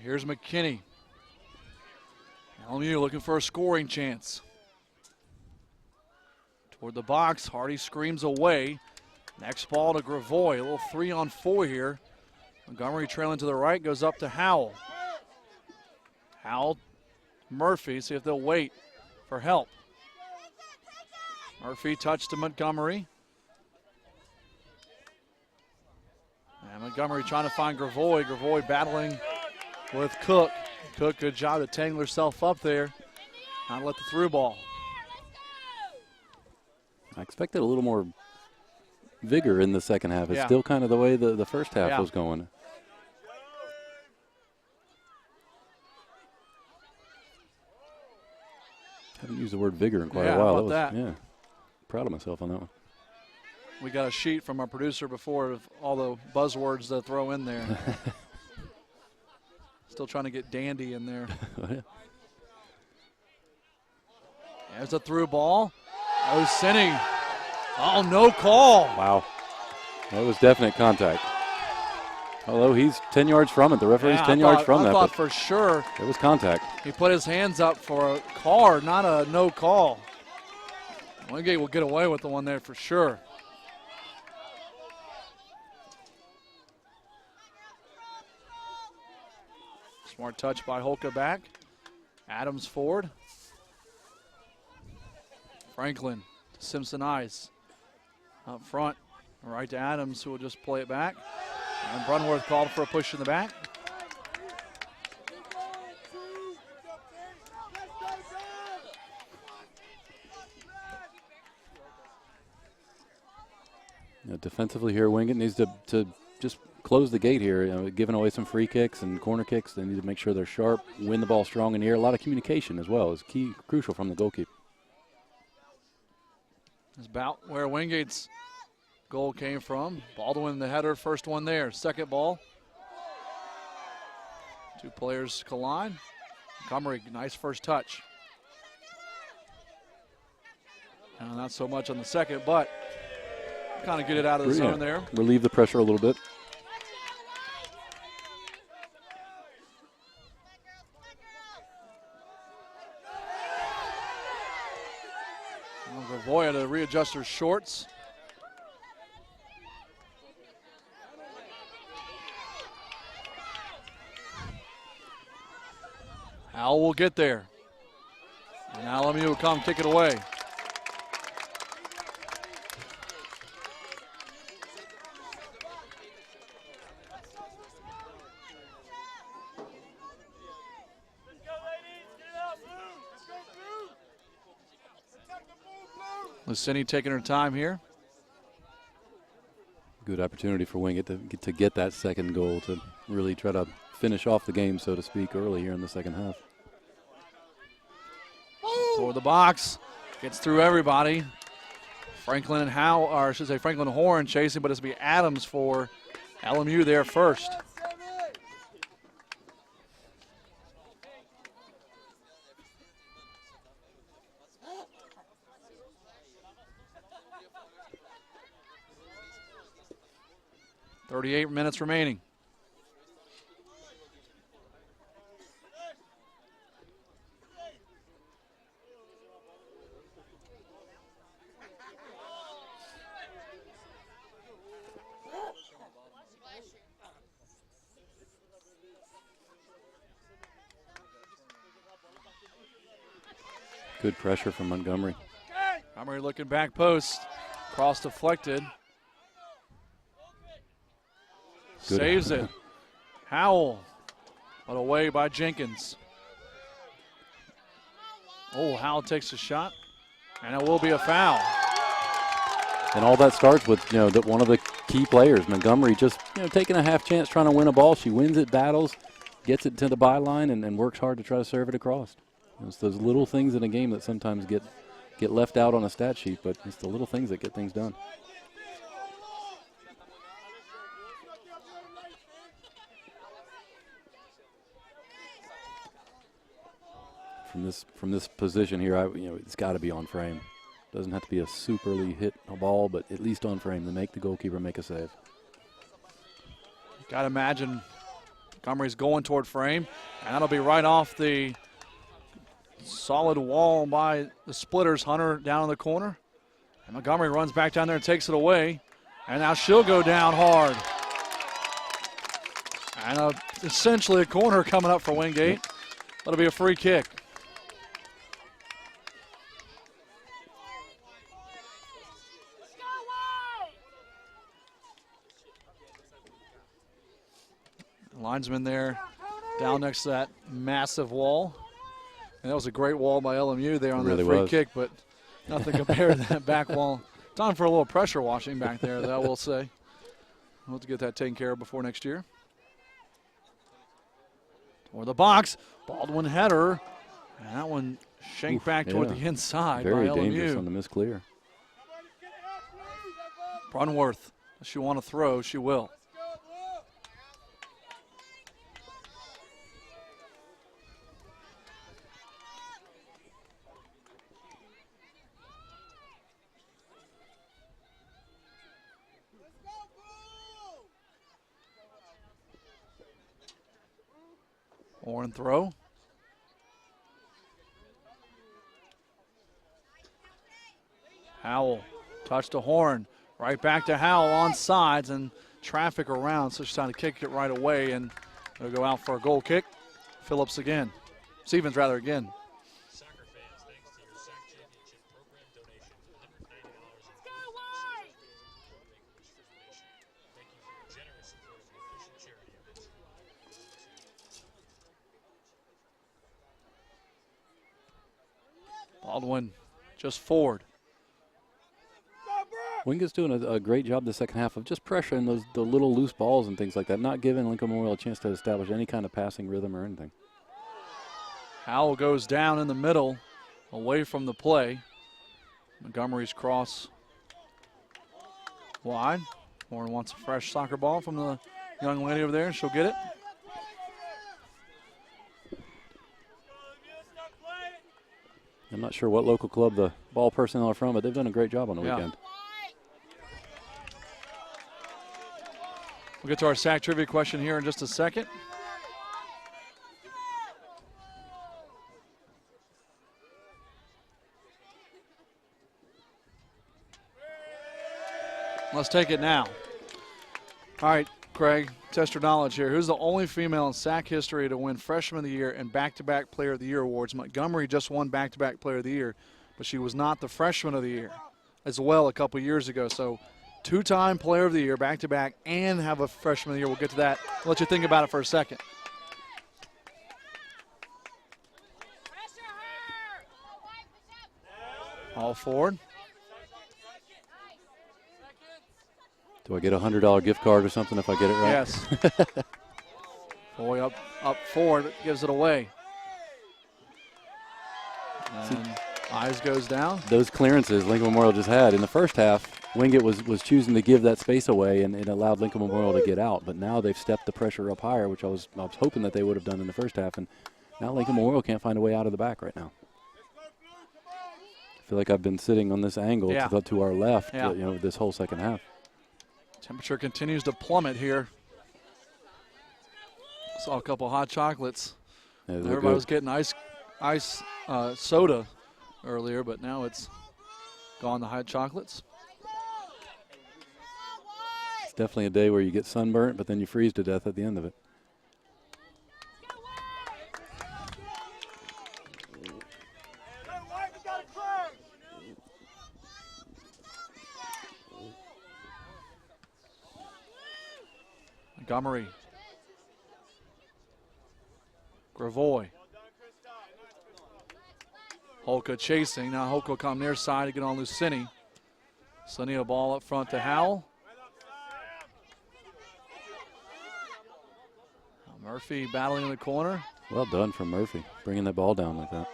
Here's McKinney. LMU looking for a scoring chance. Toward the box, Hardy screams away. Next ball to Gravoy, a little 3-on-4 here. Montgomery trailing to the right, goes up to Howell. Howell, Murphy, see if they'll wait for help. Murphy touch to Montgomery. And Montgomery trying to find Gravoy. Gravoy battling with Cook. Cook, good job to tangle herself up there. Not let the through ball. I expected a little more vigor in the second half. It's still kind of the way the first half was going. Haven't used the word vigor in quite a while. How about that? Yeah, proud of myself on that one. We got a sheet from our producer before of all the buzzwords to throw in there. Still trying to get dandy in there. There's a through ball. Osenny. Oh, no call. Wow. That was definite contact. Although he's 10 yards from it. The referee's 10 yards from that. I thought for sure it was contact. He put his hands up for a card, not a no call. Wingate will get away with the one there for sure. Smart touch by Holka back. Adams forward. Franklin to Simpson Ice. Up front, right to Adams, who will just play it back. And Brunworth called for a push in the back. Defensively here, Wingate needs to just close the gate here. Giving away some free kicks and corner kicks. They need to make sure they're sharp, win the ball strong in the air. A lot of communication as well is key, crucial from the goalkeeper. That's about where Wingate's goal came from. Baldwin, the header, first one there. Second ball. Two players collide. Montgomery, nice first touch. Not so much on the second, but kind of get it out of the zone there. Relieve the pressure a little bit. Gravoy had to readjust her shorts. Howell will get there. And now LMU will come kick it away. Lucini taking her time here. Good opportunity for Wingate to get that second goal, to really try to finish off the game, so to speak, early here in the second half. Toward the box, gets through everybody. Franklin and Howe, or I should say Franklin and Horn chasing, but it's going to be Adams for LMU there first. .38 minutes remaining. Good pressure from Montgomery. Montgomery looking back post. Cross deflected. Good. Saves it. Howell. But away by Jenkins. Oh, Howell takes a shot. And it will be a foul. And all that starts with, one of the key players, Montgomery, just, taking a half chance trying to win a ball. She wins it, battles, gets it to the byline, and works hard to try to serve it across. It's those little things in a game that sometimes get left out on a stat sheet, but it's the little things that get things done. From this position here, it's got to be on frame. Doesn't have to be a superly hit a ball, but at least on frame to make the goalkeeper make a save. Got to imagine Montgomery's going toward frame, and that'll be right off the solid wall by the splitters. Hunter down in the corner. And Montgomery runs back down there and takes it away. And now she'll go down hard. And essentially a corner coming up for Wingate. That'll be a free kick. Linesman there down next to that massive wall. And that was a great wall by LMU there on that free kick, but nothing compared to that back wall. Time for a little pressure washing back there, that I will say. We'll have to get that taken care of before next year. Toward the box, Baldwin header. And that one shanked back toward the inside by LMU. Very dangerous on the miss clear. Brunworth, if she want to throw, she will. Horn throw. Howell touch to Horn. Right back to Howell on sides and traffic around, so she's trying to kick it right away, and it'll go out for a goal kick. Phillips again. Stevens rather again. Soccer fans, thanks to your SAC Championship Program donation, $190 Thank you for your generous support of the official charity event. Baldwin just forward. Wingate's doing a great job the second half of just pressuring the little loose balls and things like that, not giving Lincoln Memorial a chance to establish any kind of passing rhythm or anything. Howell goes down in the middle, away from the play. Montgomery's cross wide. Horn wants a fresh soccer ball from the young lady over there, and she'll get it. I'm not sure what local club the ball personnel are from, but they've done a great job on the weekend. We'll get to our SAC trivia question here in just a second. Let's take it now. All right, Craig, test your knowledge here. Who's the only female in SAC history to win Freshman of the Year and back-to-back Player of the Year awards? Montgomery just won back-to-back Player of the Year, but she was not the Freshman of the Year as well a couple years ago. So two-time Player of the Year, back-to-back, and have a Freshman of the Year. We'll get to that. I'll let you think about it for a second. All forward. Do I get a $100 gift card or something if I get it right? Yes. Boy up forward, gives it away. And Eyes goes down. Those clearances Lincoln Memorial just had in the first half, Wingate was choosing to give that space away, and it allowed Lincoln Memorial to get out. But now they've stepped the pressure up higher, which I was hoping that they would have done in the first half. And now Lincoln Memorial can't find a way out of the back right now. I feel like I've been sitting on this angle to our left, this whole second half. Temperature continues to plummet here. Saw a couple hot chocolates. Yeah, everybody was getting ice soda earlier, but now it's gone to hot chocolates. It's definitely a day where you get sunburnt, but then you freeze to death at the end of it. Montgomery. Gravoy. Holka chasing. Now Holka will come near side to get on Lucini. Lucini a ball up front to Howell. Murphy battling in the corner. Well done from Murphy, bringing that ball down like that.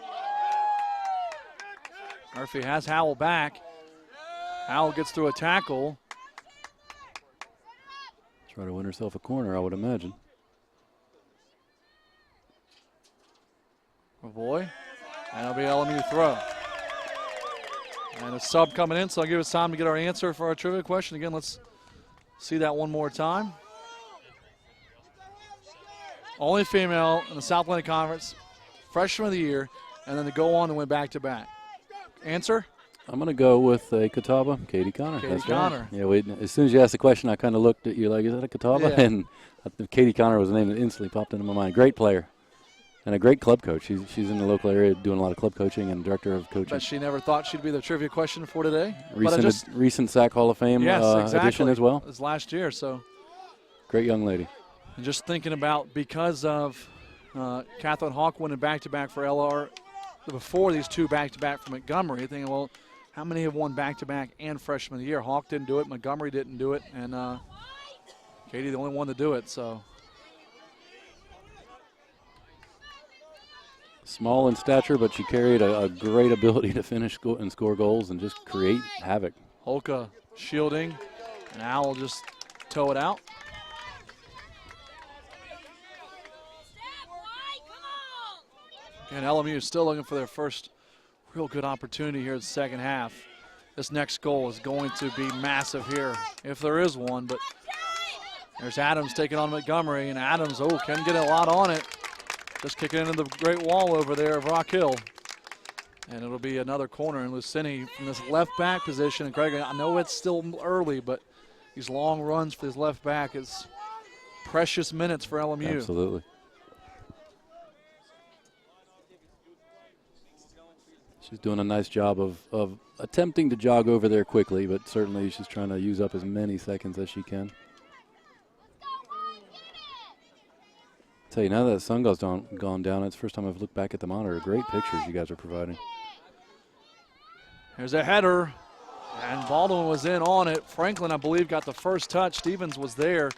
Murphy has Howell back. Howell gets through a tackle. Try to win herself a corner, I would imagine. Gravoy. And it'll be LMU throw. And a sub coming in, so I'll give us time to get our answer for our trivia question. Again, let's see that one more time. Only female in the South Atlantic Conference, freshman of the year, and then to go on and win back-to-back. Answer? I'm going to go with a Catawba, Katie Connor. Katie That's Connor. Right. Yeah, as soon as you asked the question, I kind of looked at you like, is that a Catawba? Yeah. And Katie Connor was the name that instantly popped into my mind. Great player. And a great club coach. She's in the local area doing a lot of club coaching and director of coaching. But she never thought she'd be the trivia question for today. Recent SAC Hall of Fame addition as well. It was last year, so. Great young lady. And just thinking about, because of Kathleen Hawk winning back-to-back for LR before these two back-to-back for Montgomery, thinking, well, how many have won back-to-back and freshman of the year? Hawk didn't do it, Montgomery didn't do it, and Katie the only one to do it, so. Small in stature, but she carried a great ability to finish and score goals and just create havoc. Holka shielding, and Al will just toe it out. And LMU is still looking for their first real good opportunity here in the second half. This next goal is going to be massive here, if there is one, but there's Adams taking on Montgomery, and Adams, can get a lot on it. Just kicking into the great wall over there of Rock Hill. And it'll be another corner, and Lucini from this left back position. And Craig, I know it's still early, but these long runs for his left back is precious minutes for LMU. Absolutely. She's doing a nice job of attempting to jog over there quickly, but certainly she's trying to use up as many seconds as she can. Tell you, now that the sun goes gone down, it's the first time I've looked back at the monitor. Great pictures you guys are providing. Here's a header, and Baldwin was in on it. Franklin, I believe, got the first touch. Stevens was there,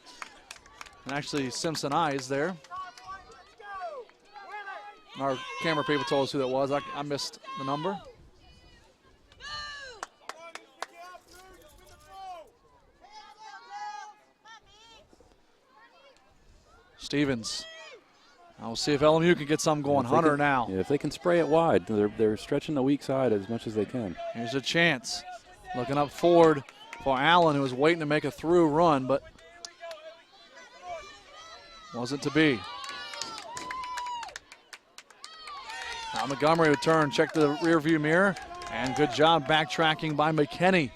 and actually Simpson is there. Our camera people told us who that was. I missed the number. Stevens. We'll see if LMU can get something going. Hunter now. Yeah, if they can spray it wide, they're stretching the weak side as much as they can. Here's a chance. Looking up forward for Allen, who was waiting to make a through run, but wasn't to be. Now Montgomery would turn, check the rear view mirror, and good job backtracking by McKinney.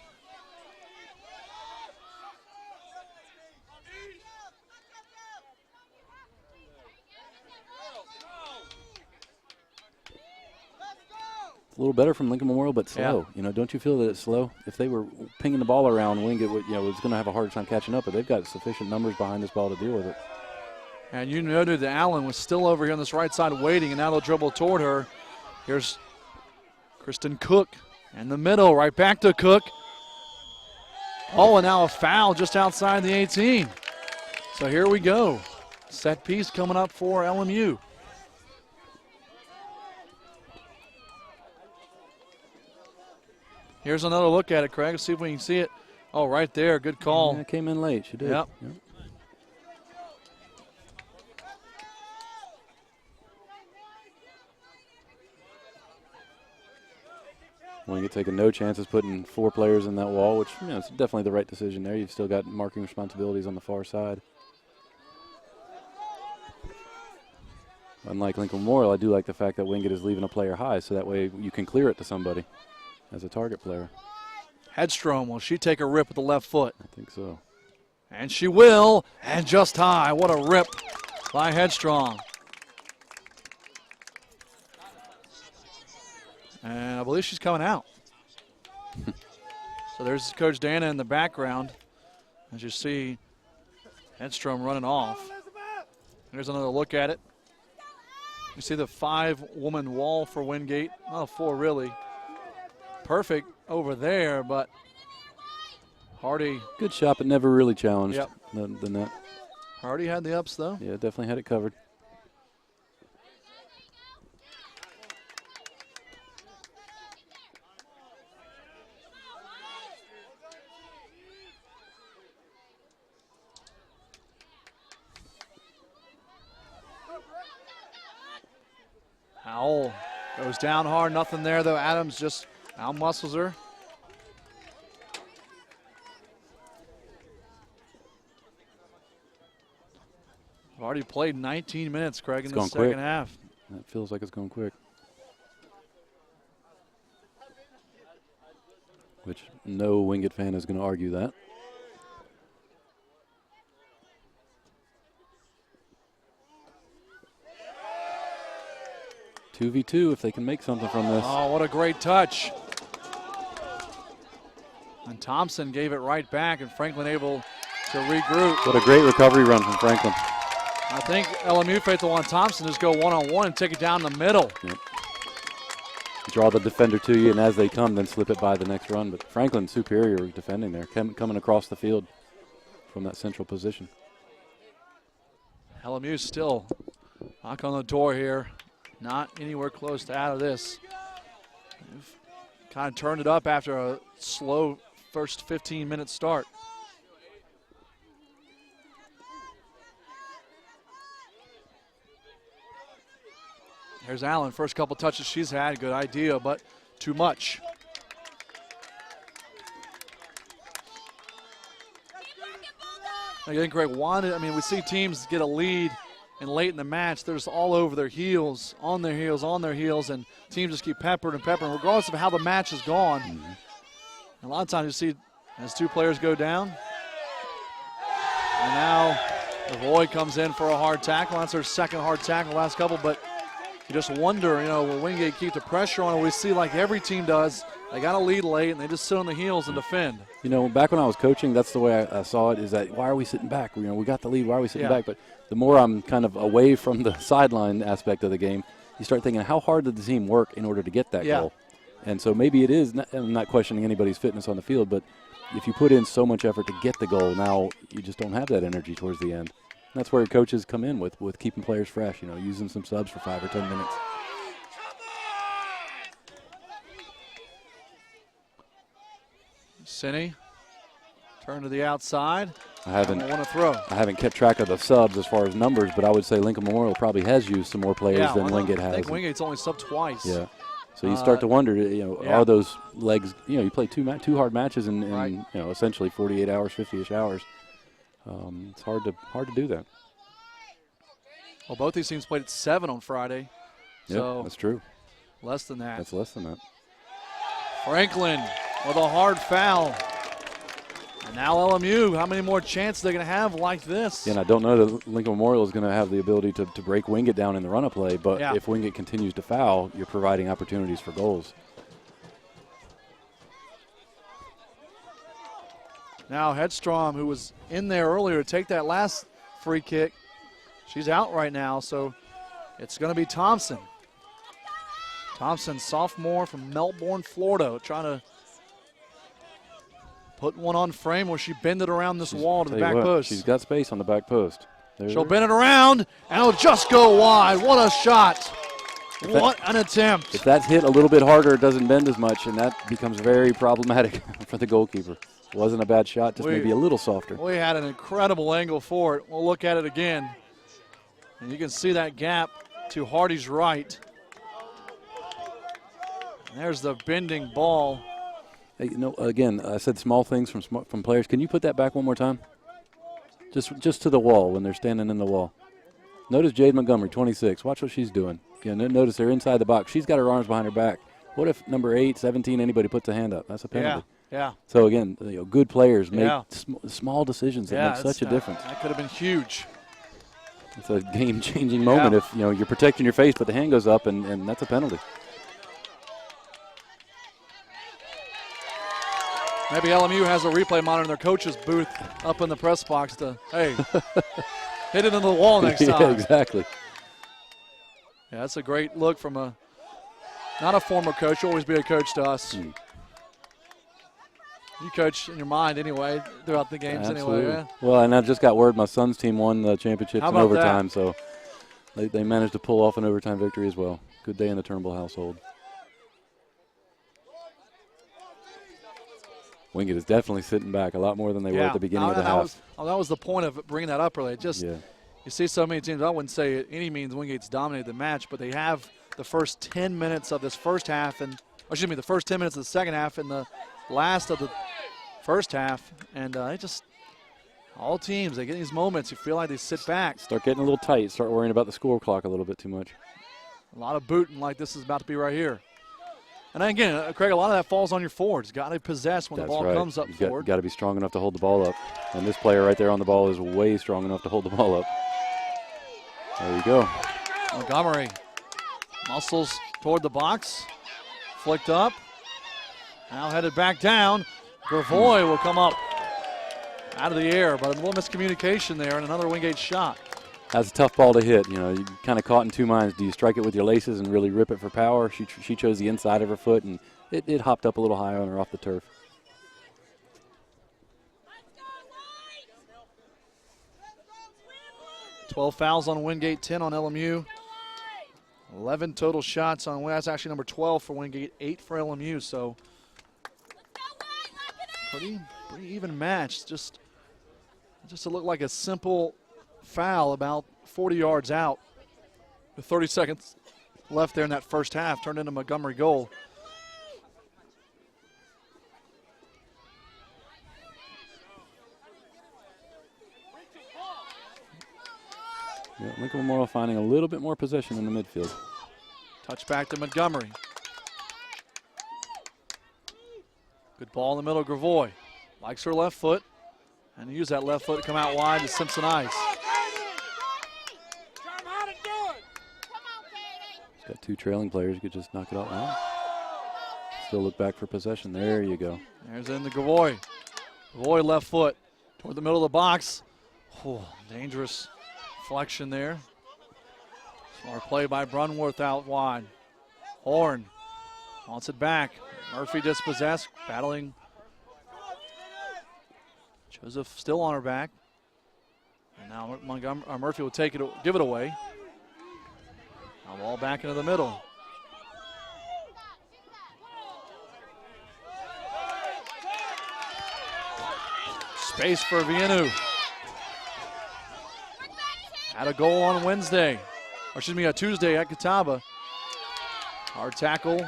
A little better from Lincoln Memorial, but slow. Yeah. Don't you feel that it's slow? If they were pinging the ball around, Wingate was going to have a hard time catching up, but they've got sufficient numbers behind this ball to deal with it. And you noted that Allen was still over here on this right side waiting, and now they'll dribble toward her. Here's Kristen Cook in the middle, right back to Cook. Oh, and now a foul just outside the 18. So here we go. Set piece coming up for LMU. Here's another look at it, Craig. Let's see if we can see it. Oh, right there. Good call. Yeah, came in late. She did. Yep. Wingate taking no chances putting 4 players in that wall, which, you know, it's definitely the right decision there. You've still got marking responsibilities on the far side. Unlike Lincoln Memorial, I do like the fact that Wingate is leaving a player high, so that way you can clear it to somebody as a target player. Hedstrom, will she take a rip with the left foot? I think so. And she will, and just high. What a rip by Hedstrom. And I believe she's coming out. So there's Coach Dana in the background. As you see, Hedstrom running off. Here's another look at it. You see the 5-woman wall for Wingate. Oh, 4 really. Perfect over there, but Hardy. Good shot, but never really challenged Yep. the net. Hardy had the ups, though. Yeah, definitely had it covered. Howell goes down hard. Nothing there, though. Adams just out-muscles her. We've already played 19 minutes, Craig, in the second half. That feels like it's going quick. Which no Wingate fan is going to argue that. Two v 2 if they can make something from this. Oh, what a great touch. And Thompson gave it right back, and Franklin able to regroup. What a great recovery run from Franklin. I think LMU faithful on Thompson just go one-on-one and take it down the middle. Yep. Draw the defender to you, and as they come, then slip it by the next run. But Franklin superior defending there, coming across the field from that central position. LMU still knock on the door here. Not anywhere close to out of this. They've kind of turned it up after a slow first 15-minute start. There's Allen. First couple touches she's had. Good idea, but too much. I think Greg wanted, I mean, we see teams get a lead and late in the match, they're just all over their heels, on their heels, and teams just keep peppering and peppering, regardless of how the match has gone. A lot of times you see as 2 players go down, and now Lavoy comes in for a hard tackle. That's her second hard tackle last couple, but you just wonder, you know, will Wingate keep the pressure on? We see like every team does, they got a lead late, and they just sit on the heels and defend. You know, back when I was coaching, that's the way I saw it, is that why are we sitting back? You know, we got the lead, why are we sitting back? But the more I'm kind of away from the sideline aspect of the game, you start thinking, how hard did the team work in order to get that goal? And so maybe it is, I'm not questioning anybody's fitness on the field, but if you put in so much effort to get the goal, now you just don't have that energy towards the end. And that's where coaches come in with keeping players fresh, you know, using some subs for 5 or 10 minutes. Sinney, turn to the outside. I haven't want to throw. I haven't kept track of the subs as far as numbers, but I would say Lincoln Memorial probably has used some more players than Wingate has. I think Wingate's only subbed twice. Yeah. So you start to wonder, you know, are those legs, you know, you play 2 hard matches in you know, essentially 48 hours, 50-ish hours. It's hard to do that. Well, both these teams played at 7 on Friday. Yeah, that's true. Less than that. That's less than that. Franklin with a hard foul. And now LMU, how many more chances are they going to have like this? Yeah, and I don't know that Lincoln Memorial is going to have the ability to break Wingate down in the run-up play, but if Wingate continues to foul, you're providing opportunities for goals. Now Hedstrom, who was in there earlier to take that last free kick, she's out right now, so it's going to be Thompson. Thompson, sophomore from Melbourne, Florida, trying to put one on frame where she bend it around this wall to the back post. She's got space on the back post. She'll bend it around, and it'll just go wide. What a shot. What an attempt. If that's hit a little bit harder, it doesn't bend as much, and that becomes very problematic for the goalkeeper. Wasn't a bad shot, just maybe a little softer. We had an incredible angle for it. We'll look at it again. And you can see that gap to Hardy's right. And there's the bending ball. Hey, again, I said small things from players. Can you put that back one more time? Just to the wall when they're standing in the wall. Notice Jade Montgomery, 26. Watch what she's doing. Again, notice they're inside the box. She's got her arms behind her back. What if number 8, 17, anybody puts a hand up? That's a penalty. Yeah. So, again, good players make small decisions that make such a difference. That could have been huge. It's a game-changing moment if you're protecting your face, but the hand goes up, and that's a penalty. Maybe LMU has a replay monitor in their coach's booth up in the press box to, hey, hit it into the wall next time. Yeah, exactly. Yeah, that's a great look from not a former coach. You'll always be a coach to us. You coach in your mind anyway throughout the games. Absolutely. Anyway. Yeah? Well, and I just got word my son's team won the championships in overtime, so they managed to pull off an overtime victory as well. Good day in the Turnbull household. Wingate is definitely sitting back a lot more than they were at the beginning of the half. That was the point of bringing that up earlier. You see so many teams, I wouldn't say at any means Wingate's dominated the match, but they have the first 10 minutes of this first half, the first 10 minutes of the second half and the last of the first half. And all teams, they get these moments, you feel like they sit back. Start getting a little tight, start worrying about the score clock a little bit too much. A lot of booting like this is about to be right here. And again, Craig, a lot of that falls on your forwards. Got to possess when the ball comes up forward. Got to be strong enough to hold the ball up. And this player right there on the ball is way strong enough to hold the ball up. There you go. Montgomery muscles toward the box. Flicked up. Now headed back down. Gravoy will come up out of the air, but a little miscommunication there and another Wingate shot. That's a tough ball to hit. You kind of caught in two minds. Do you strike it with your laces and really rip it for power? She chose the inside of her foot, and it hopped up a little high on her off the turf. $12 fouls on Wingate, 10 on LMU. 11 total shots on, that's actually number 12 for Wingate, 8 for LMU. So pretty even match. Just to look like a simple foul about 40 yards out with 30 seconds left there in that first half turned into a Montgomery goal. Yeah, Lincoln Memorial finding a little bit more possession in the midfield. Touch back to Montgomery. Good ball in the middle, Gravoy. Likes her left foot and use that left foot to come out wide to Simpson Ice. He's got two trailing players. You could just knock it out. Wow. Still look back for possession. There you go. There's in the Gravoy. Gravoy left foot toward the middle of the box. Oh, dangerous flexion there. Smart play by Brunworth out wide. Horn wants it back. Murphy dispossessed, battling. Joseph still on her back. And now Murphy will take it, give it away. Now ball back into the middle. Space for Vienu. Had a goal on Wednesday, or excuse me, a Tuesday at Catawba. Hard tackle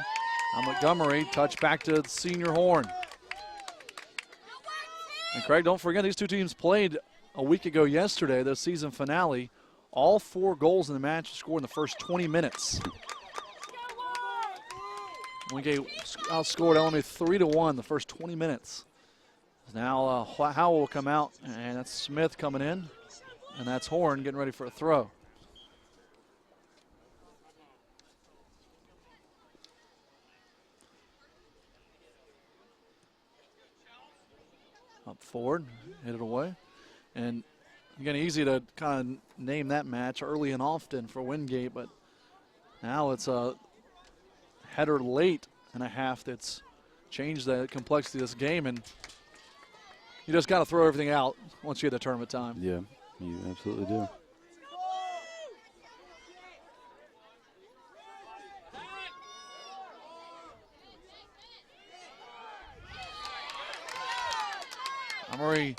on Montgomery, touch back to senior Horn. And Craig, don't forget these two teams played a week ago yesterday, the season finale. All 4 goals in the match scored in the first 20 minutes. Wingate outscored LMU 3-1 the first 20 minutes. Now Howell will come out, and that's Smith coming in. And that's Horn getting ready for a throw. Up forward, hit it away. And again, easy to kind of name that match early and often for Wingate, but now it's a header late and a half that's changed the complexity of this game. And you just got to throw everything out once you get to tournament time. Yeah. You absolutely do. Montgomery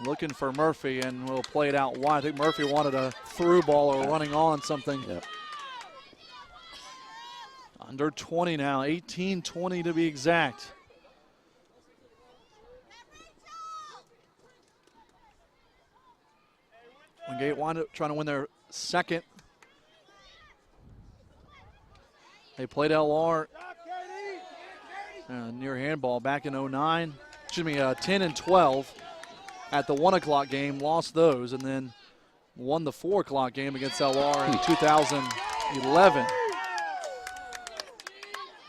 looking for Murphy, and will play it out wide. I think Murphy wanted a through ball or running on something. Yep. Under 20 now, 18-20 to be exact. Wingate wound up trying to win their second. They played LR near handball back in 09. Excuse me, 10 and 12 at the 1 o'clock game, lost those, and then won the 4 o'clock game against LR in 2011.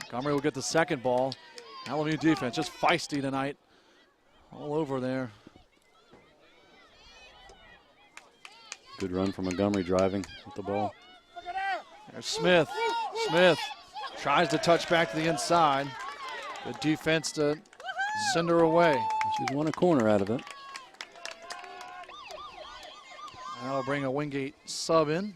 Montgomery will get the second ball. LMU defense just feisty tonight, all over there. Good run from Montgomery driving with the ball. There's Smith. Smith tries to touch back to the inside. Good defense to send her away. She's won a corner out of it. That'll bring a Wingate sub in.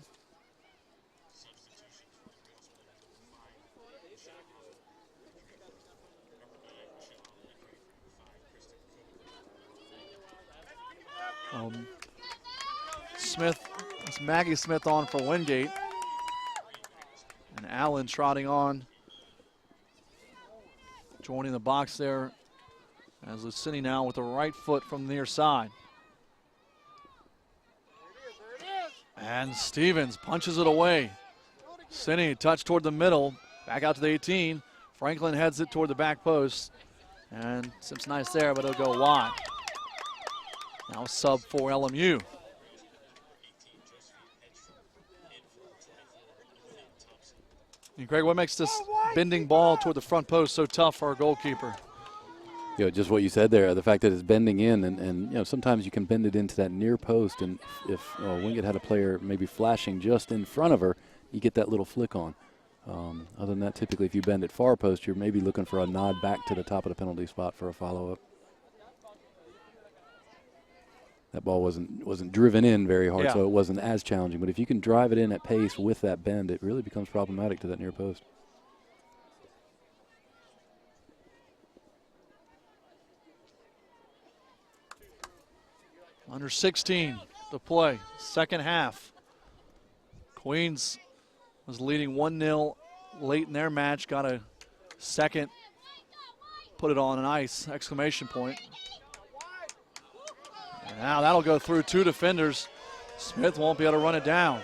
Smith, it's Maggie Smith on for Wingate. And Allen trotting on. Joining the box there as Lucini now with the right foot from the near side. And Stevens punches it away. Cini touch toward the middle, back out to the 18. Franklin heads it toward the back post. And it's nice there, but it'll go wide. Now sub for LMU. And Greg, what makes this bending ball toward the front post so tough for our goalkeeper? You know, just what you said there, the fact that it's bending in, and you know, sometimes you can bend it into that near post, and if Wingate had a player maybe flashing just in front of her, you get that little flick on. Other than that, typically if you bend it far post, you're maybe looking for a nod back to the top of the penalty spot for a follow-up. That ball wasn't driven in very hard, so it wasn't as challenging. But if you can drive it in at pace with that bend, it really becomes problematic to that near post. Under 16 to play, second half. Queens was leading 1-0 late in their match, got a second, put it on an ice, exclamation point. And now that'll go through two defenders. Smith won't be able to run it down.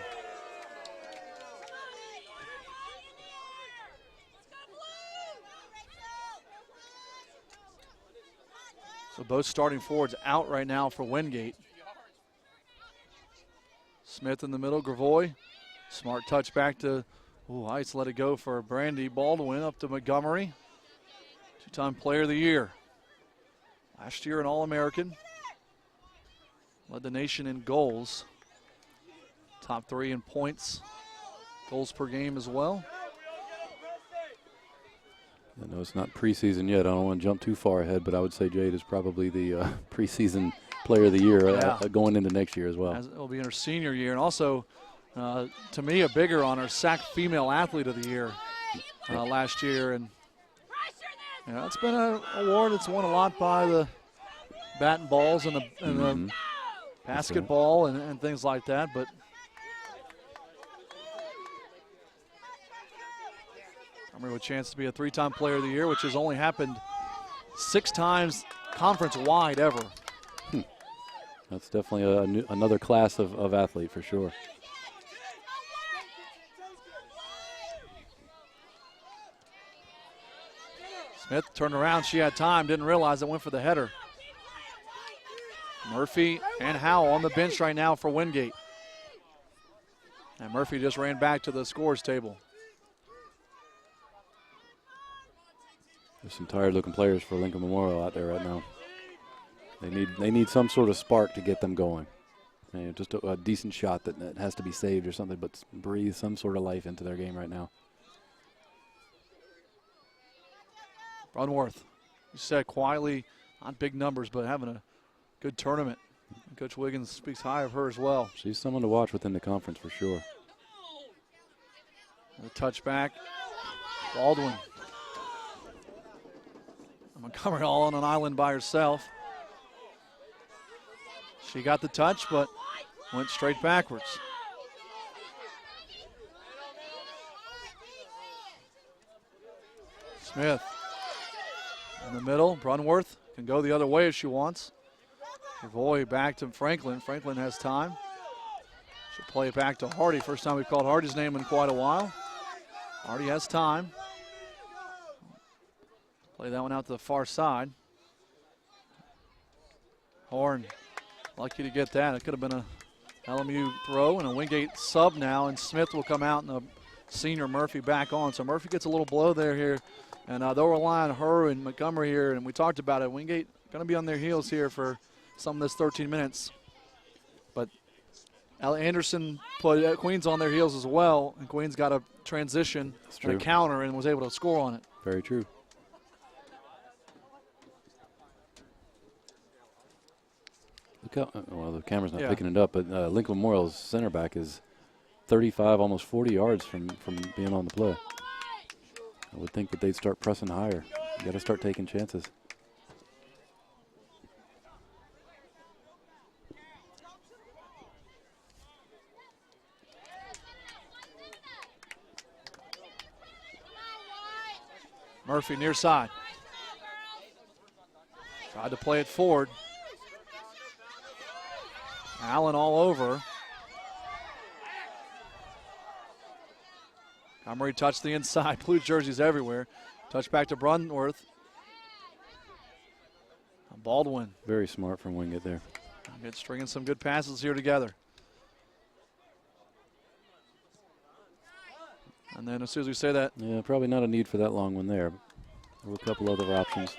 So both starting forwards out right now for Wingate. Smith in the middle, Gravoy. Smart touch back to, Heights let it go for Brandy Baldwin up to Montgomery. Two-time player of the year. Last year an All-American. Led the nation in goals. Top 3 in points. Goals per game as well. I know it's not preseason yet. I don't want to jump too far ahead, but I would say Jade is probably the preseason player of the year going into next year as well. As it'll be in her senior year. And also, to me, a bigger honor, SAC Female Athlete of the Year last year. And it's been an award that's won a lot by the bat and balls and the basketball and things like that. But with a chance to be a 3-time player of the year, which has only happened 6 times conference-wide ever. That's definitely another class of athlete for sure. Smith turned around. She had time, didn't realize it, went for the header. Murphy and Howell on the bench right now for Wingate. And Murphy just ran back to the scores table. There's some tired-looking players for Lincoln Memorial out there right now. They need some sort of spark to get them going. Just a decent shot that has to be saved or something, but breathe some sort of life into their game right now. Brunworth, you said quietly, not big numbers, but having a good tournament. Coach Wiggins speaks high of her as well. She's someone to watch within the conference for sure. The touchback, Baldwin. Montgomery all on an island by herself. She got the touch, but went straight backwards. Smith in the middle. Brunworth can go the other way if she wants. Savoy back to Franklin. Franklin has time. She'll play it back to Hardy. First time we've called Hardy's name in quite a while. Hardy has time. Play that one out to the far side. Horn, lucky to get that. It could have been a LMU throw and a Wingate sub now, and Smith will come out and the senior Murphy back on. So Murphy gets a little blow there here, and they'll rely on her and Montgomery here, and we talked about it. Wingate going to be on their heels here for some of this 13 minutes. But Anderson put Queens on their heels as well, and Queens got a transition and a counter and was able to score on it. Very true. Look how, well, the camera's not picking it up, but Lincoln Memorial's center back is 35, almost 40 yards from being on the play. I would think that they'd start pressing higher. You got to start taking chances. Murphy near side. Tried to play it forward. Allen all over. Montgomery touched the inside. Blue jerseys everywhere. Touch back to Brunworth. Baldwin. Very smart from Wingate there. Good, stringing some good passes here together. And then as soon as we say that. Yeah, probably not a need for that long one there. There were a couple other options.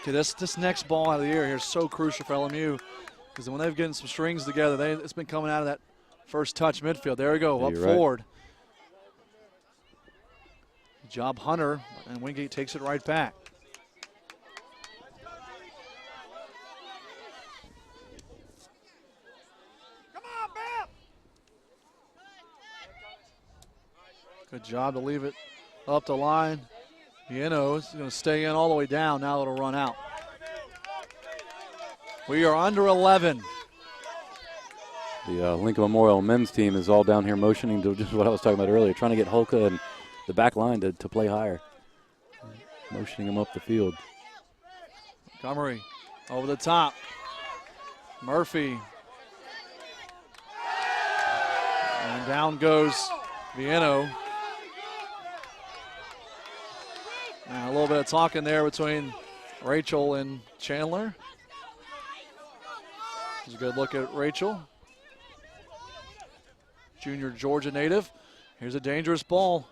Okay, this next ball out of the air here is so crucial for LMU, because when they've getting some strings together, it's been coming out of that first touch midfield. There we go, up forward. Good job, Hunter, and Wingate takes it right back. Come on, Bam! Good job to leave it up the line. Vieno is going to stay in all the way down. Now it'll run out. We are under 11. The Lincoln Memorial men's team is all down here motioning to just what I was talking about earlier, trying to get Holka and the back line to play higher. Motioning them up the field. Montgomery over the top. Murphy. And down goes Vieno. And a little bit of talking there between Rachel and Chandler. Here's a good look at Rachel. Junior Georgia native. Here's a dangerous ball.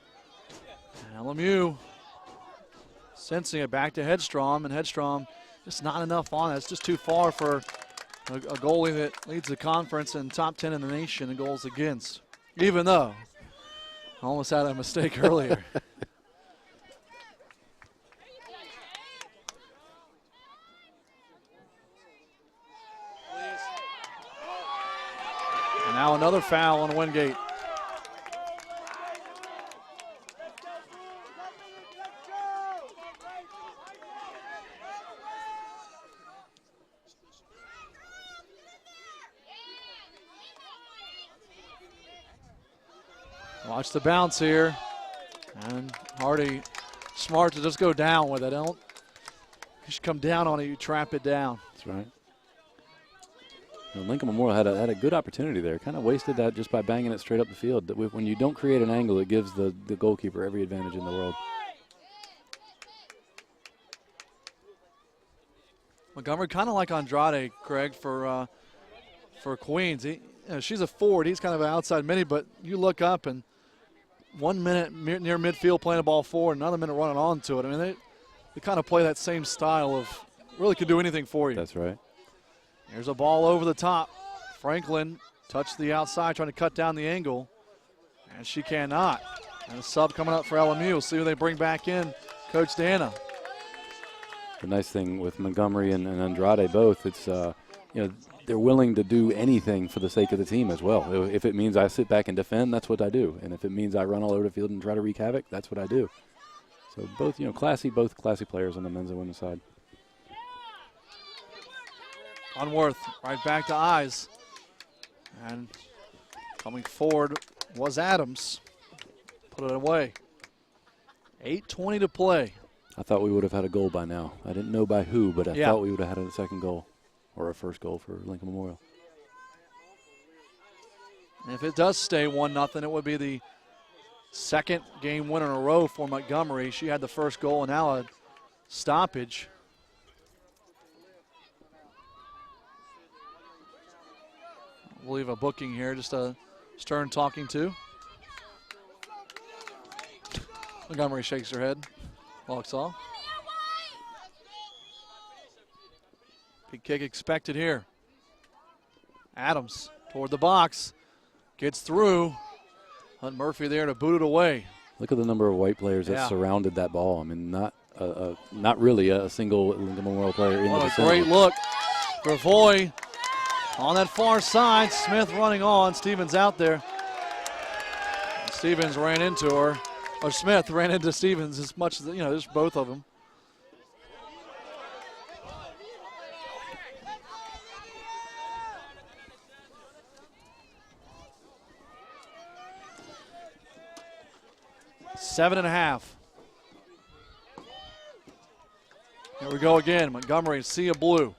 LMU sensing it back to Hedstrom, and Hedstrom just not enough on it. It's just too far for a goalie that leads the conference and top 10 in the nation in goals against. Even though I almost had a mistake earlier. And now another foul on Wingate. Watch the bounce here. And Hardy, smart to just go down with it. Don't you should come down on it, you trap it down. That's right. You know, Lincoln Memorial had a good opportunity there. Kind of wasted that just by banging it straight up the field. When you don't create an angle, it gives the goalkeeper every advantage in the world. Montgomery kind of like Andrade, Craig, for Queens. She's a forward. He's kind of an outside mini, but you look up and 1 minute near midfield playing the ball forward, another minute running onto it. I mean, they kind of play that same style of really could do anything for you. That's right. Here's a ball over the top. Franklin touched the outside, trying to cut down the angle, and she cannot. And a sub coming up for LMU. We'll see who they bring back in. Coach Dana. The nice thing with Montgomery and Andrade both, it's they're willing to do anything for the sake of the team as well. If it means I sit back and defend, that's what I do. And if it means I run all over the field and try to wreak havoc, that's what I do. So both classy players on the men's and women's side. Unworth right back to Eyes. And coming forward was Adams. Put it away. 8:20 to play. I thought we would have had a goal by now. I didn't know by who, but I Yeah. thought we would have had a second goal or a first goal for Lincoln Memorial. And if it does stay 1-0, it would be the second game win in a row for Montgomery. She had the first goal and now a stoppage. We'll leave a booking here, just a Stern talking to. Montgomery shakes her head, walks off. Big kick expected here. Adams toward the box, gets through. Hunt Murphy there to boot it away. Look at the number of white players that surrounded that ball. I mean, not really a single Lincoln Memorial player in the What a vicinity. great look. Gravoy on that far side. Smith running on. Stevens out there. Stevens ran into her. Or Smith ran into Stevens as much as, there's both of them. Seven and a half. Here we go again. Montgomery, sea of blue.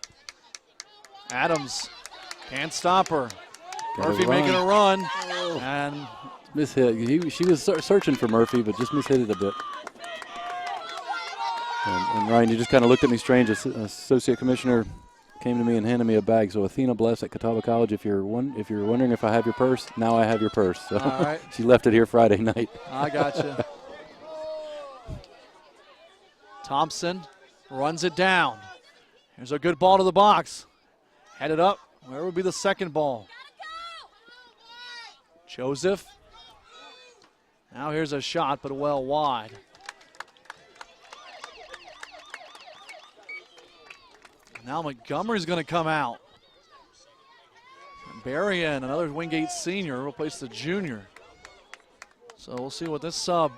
Adams can't stop her. Murphy making a run. And Mishit. She was searching for Murphy, but just mishit it a bit. And Ryan, you just kind of looked at me strange. Associate Commissioner came to me and handed me a bag. So Athena Bless at Catawba College, if you're wondering if I have your purse, now I have your purse. So all right. she left it here Friday night. I got you. Thompson runs it down. Here's a good ball to the box. Headed up. Where would be the second ball? Joseph. Now here's a shot, but well wide. Now Montgomery's going to come out. Berrien, another Wingate senior, replace the junior. So we'll see what this sub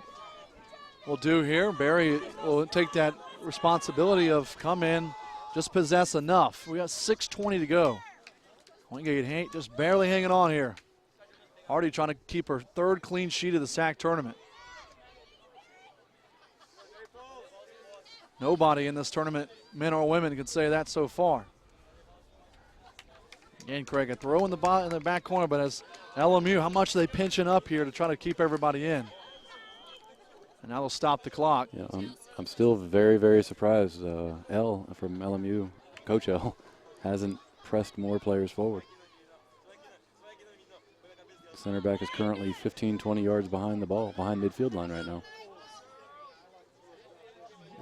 will do here. Barry will take that responsibility of come in, just possess enough. We got 6:20 to go. Wingate just barely hanging on here. Hardy trying to keep her third clean sheet of the SAC tournament. Nobody in this tournament, men or women, can say that so far. Again, Craig, a throw in the back corner, but as LMU, how much are they pinching up here to try to keep everybody in? And that'll stop the clock. Yeah, I'm still very, very surprised. L from LMU, Coach L, hasn't pressed more players forward. Center back is currently 15, 20 yards behind the ball, behind midfield line right now.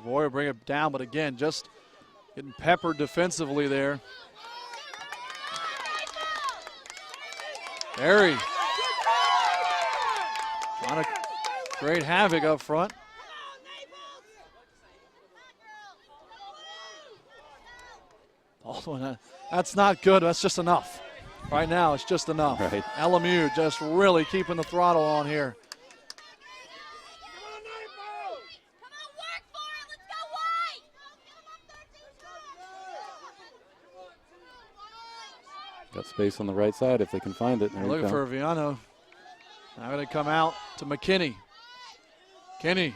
Roy will bring it down, but again, just getting peppered defensively there. Barry trying to create havoc up front. Baldwin, that's not good. That's just enough. Right now, it's just enough. Right. LMU just really keeping the throttle on here. Got space on the right side if they can find it. There you Looking go. for Viano. Now going to come out to McKinney. Kinney.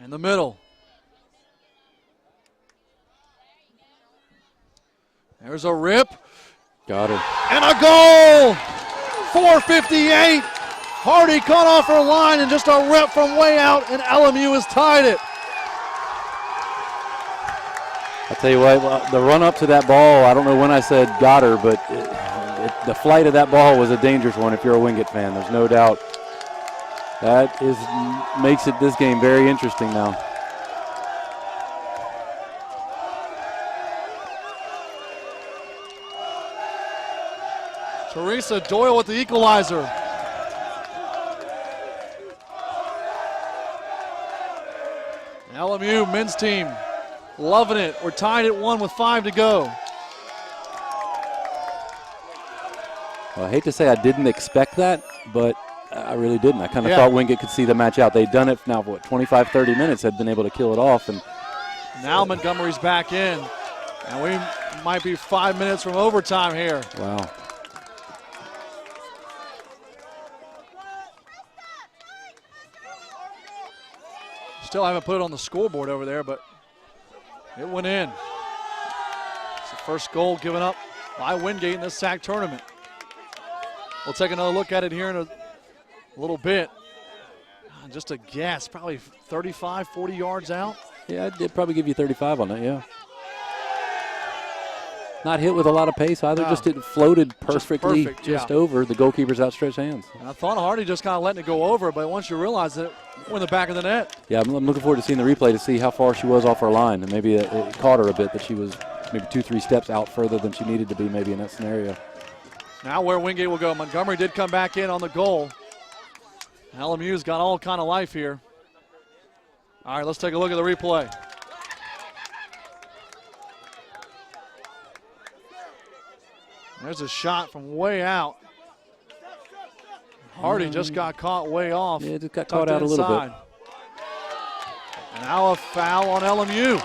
In the middle. There's a rip. Got her. And a goal! 4:58. Hardy cut off her line and just a rip from way out, and LMU has tied it. I'll tell you what, the run up to that ball, I don't know when I said got her, but the flight of that ball was a dangerous one if you're a Wingate fan. There's no doubt. That makes this game very interesting now. Teresa Doyle with the equalizer. LMU men's team loving it. We're tied at 1 with 5 to go. Well, I hate to say I didn't expect that, but I really didn't. I kind of Yeah. thought Wingate could see the match out. They'd done it now for 25, 30 minutes, had been able to kill it off, and Now Montgomery's back in, and we might be 5 minutes from overtime here. Wow. Still haven't put it on the scoreboard over there, but it went in. It's the first goal given up by Wingate in this SAC tournament. We'll take another look at it here in a little bit. Just a guess, probably 35, 40 yards out. Yeah, I'd probably give you 35 on that, yeah. Not hit with a lot of pace either, No. just it floated perfectly perfect, yeah. over the goalkeeper's outstretched hands. And I thought Hardy just kind of letting it go over, but once you realize that it went in the back of the net. Yeah, I'm looking forward to seeing the replay to see how far she was off her line. And maybe it caught her a bit that she was maybe 2-3 steps out further than she needed to be maybe in that scenario. Now where Wingate will go. Montgomery did come back in on the goal. LMU's got all kind of life here. All right, let's take a look at the replay. There's a shot from way out. Hardy just got caught way off. Yeah, just got tucked caught out a little bit. inside. And now a foul on LMU.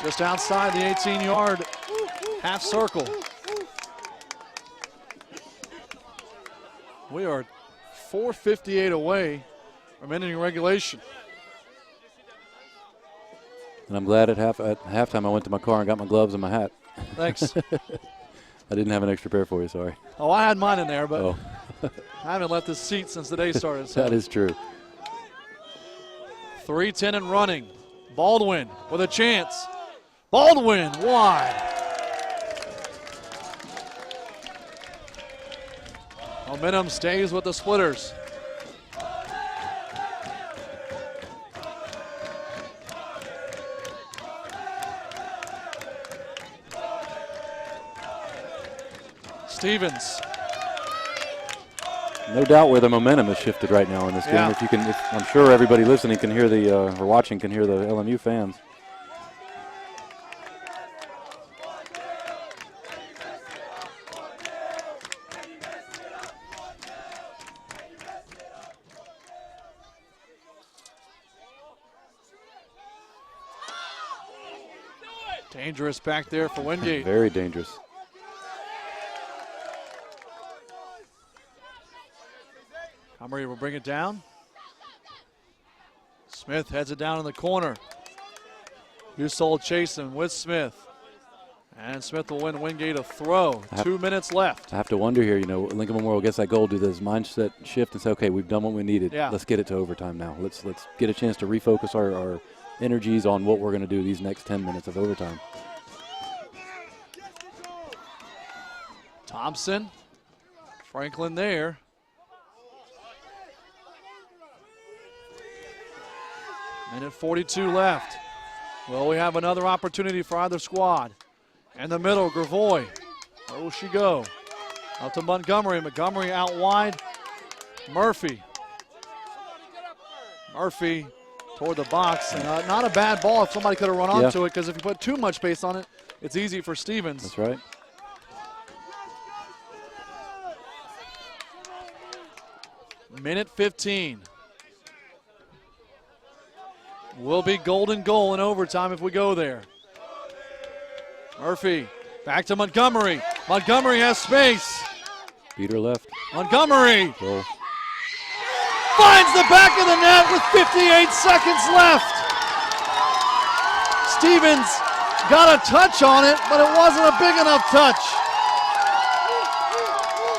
Just outside the 18-yard half circle. We are 4:58 away from ending regulation. And I'm glad at halftime I went to my car and got my gloves and my hat. Thanks. I didn't have an extra pair for you, sorry. Oh, I had mine in there, but Oh. I haven't left this seat since the day started. So. That is true. 3:10 and running. Baldwin with a chance. Baldwin wide. Momentum stays with the Splitters. Stevens. No doubt where the momentum has shifted right now in this game. Yeah. I'm sure everybody listening can hear or watching can hear the LMU fans. Dangerous back there for Wingate. Very dangerous. Montgomery will bring it down. Smith heads it down in the corner. Husol chasing with Smith. And Smith will win Wingate a throw. 2 minutes left. I have to wonder here, Lincoln Memorial gets that goal, do this mindset shift and say, okay, we've done what we needed. Yeah. Let's get it to overtime now. Let's get a chance to refocus our energies on what we're going to do these next 10 minutes of overtime. Thompson. Franklin there. Minute 42 left. Well, we have another opportunity for either squad. In the middle, Gravois. Where will she go? Out to Montgomery. Montgomery out wide. Murphy. Murphy toward the box. And not a bad ball if somebody could have run onto it, because if you put too much space on it, it's easy for Stevens. That's right. Minute 15. Will be golden goal in overtime if we go there. Murphy back to Montgomery. Montgomery has space. Beat her left. Montgomery Goal. finds the back of the net with 58 seconds left. Stevens got a touch on it, but it wasn't a big enough touch.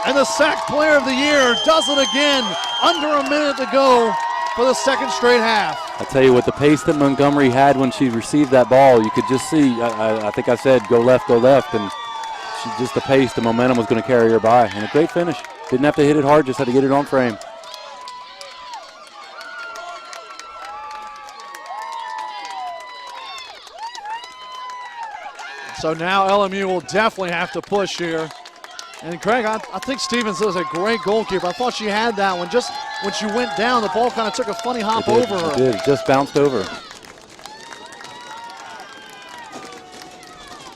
And the SAC Player of the Year does it again. Under a minute to go for the second straight half. I tell you what, the pace that Montgomery had when she received that ball, you could just see, I think I said go left, and she just the pace, the momentum was going to carry her by. And a great finish. Didn't have to hit it hard, just had to get it on frame. So now LMU will definitely have to push here. And Craig, I think Stevens is a great goalkeeper. I thought she had that one. Just when she went down, the ball kind of took a funny hop over her. It did. It just bounced over.